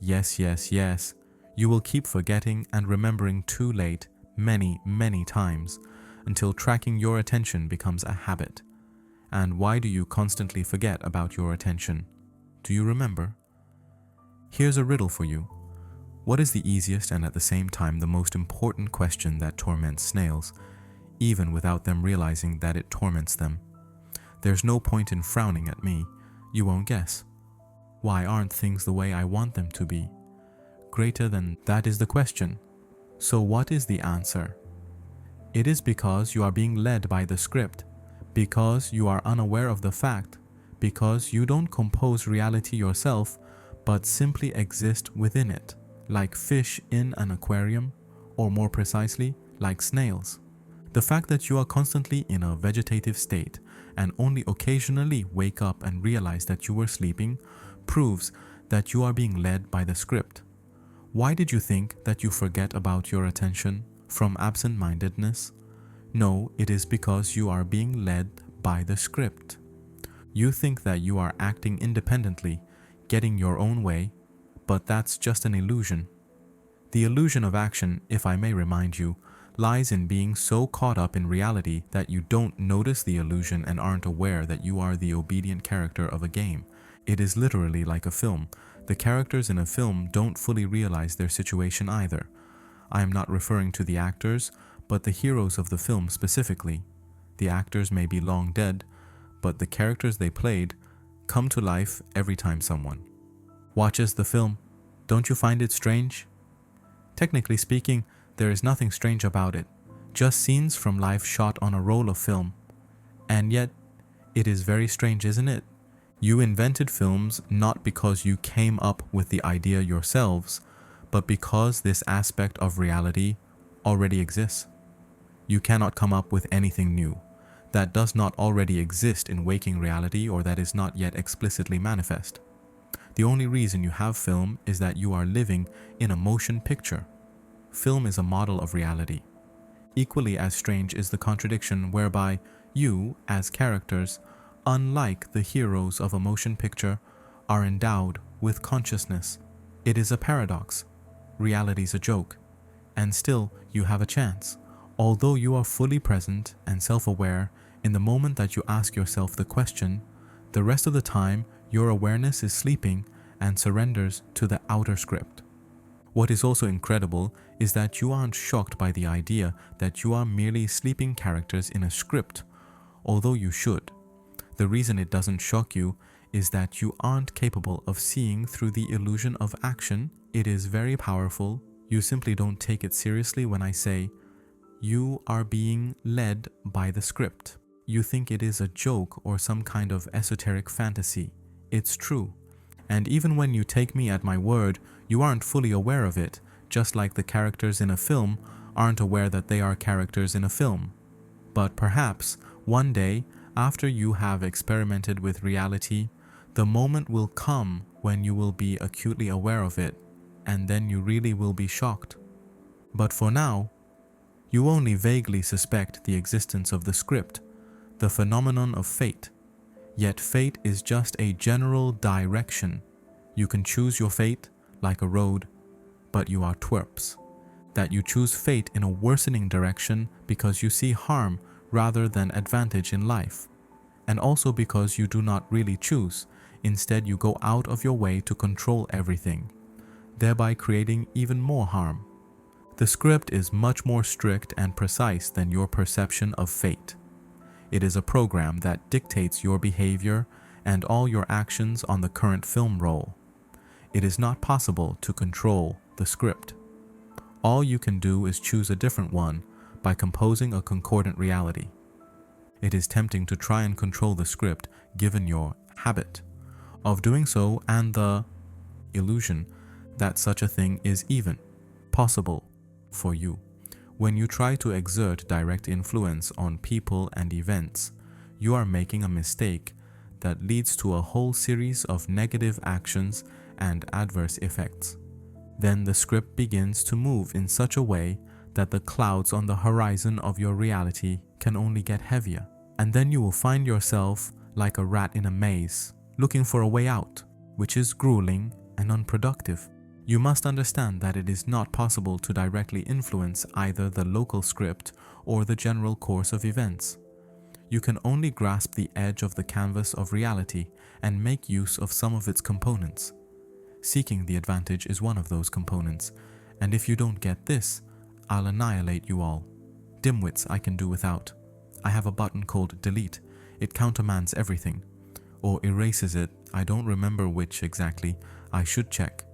Yes, yes, yes. You will keep forgetting and remembering too late many, many times until tracking your attention becomes a habit. And why do you constantly forget about your attention? Do you remember? Here's a riddle for you. What is the easiest and at the same time the most important question that torments snails, even without them realizing that it torments them? There's no point in frowning at me. You won't guess. Why aren't things the way I want them to be? Greater than that is the question. So what is the answer? It is because you are being led by the script, because you are unaware of the fact, because you don't compose reality yourself, but simply exist within it, like fish in an aquarium, or more precisely, like snails. The fact that you are constantly in a vegetative state and only occasionally wake up and realize that you were sleeping proves that you are being led by the script. Why did you think that you forget about your attention from absent-mindedness? No, it is because you are being led by the script. You think that you are acting independently, getting your own way, but that's just an illusion. The illusion of action, if I may remind you, lies in being so caught up in reality that you don't notice the illusion and aren't aware that you are the obedient character of a game. It is literally like a film. The characters in a film don't fully realize their situation either. I am not referring to the actors, but the heroes of the film specifically. The actors may be long dead, but the characters they played come to life every time someone watches the film. Don't you find it strange? Technically speaking, there is nothing strange about it, just scenes from life shot on a roll of film. And yet, it is very strange, isn't it? You invented films not because you came up with the idea yourselves, but because this aspect of reality already exists. You cannot come up with anything new that does not already exist in waking reality or that is not yet explicitly manifest. The only reason you have film is that you are living in a motion picture. Film is a model of reality. Equally as strange is the contradiction whereby you, as characters, unlike the heroes of a motion picture, are endowed with consciousness. It is a paradox. Reality's a joke. And still, you have a chance. Although you are fully present and self-aware, in the moment that you ask yourself the question, the rest of the time your awareness is sleeping and surrenders to the outer script. What is also incredible is that you aren't shocked by the idea that you are merely sleeping characters in a script, although you should. The reason it doesn't shock you is that you aren't capable of seeing through the illusion of action. It is very powerful. You simply don't take it seriously when I say, you are being led by the script. You think it is a joke or some kind of esoteric fantasy. It's true. And even when you take me at my word, you aren't fully aware of it, just like the characters in a film aren't aware that they are characters in a film. But perhaps, one day, after you have experimented with reality, the moment will come when you will be acutely aware of it, and then you really will be shocked. But for now, you only vaguely suspect the existence of the script, the phenomenon of fate. Yet fate is just a general direction. You can choose your fate like a road, but you are twerps. that you choose fate in a worsening direction because you see harm rather than advantage in life, and also because you do not really choose. Instead, you go out of your way to control everything, thereby creating even more harm. The script is much more strict and precise than your perception of fate. It is a program that dictates your behavior and all your actions on the current film roll. It is not possible to control the script. All you can do is choose a different one by composing a concordant reality. It is tempting to try and control the script given your habit of doing so and the illusion that such a thing is even possible for you. When you try to exert direct influence on people and events, you are making a mistake that leads to a whole series of negative actions and adverse effects. Then the script begins to move in such a way that the clouds on the horizon of your reality can only get heavier. And then you will find yourself like a rat in a maze, looking for a way out, which is grueling and unproductive. You must understand that it is not possible to directly influence either the local script or the general course of events. You can only grasp the edge of the canvas of reality and make use of some of its components. Seeking the advantage is one of those components, and if you don't get this, I'll annihilate you all. Dimwits I can do without. I have a button called delete. It countermands everything. Or erases it, I don't remember which exactly. I should check.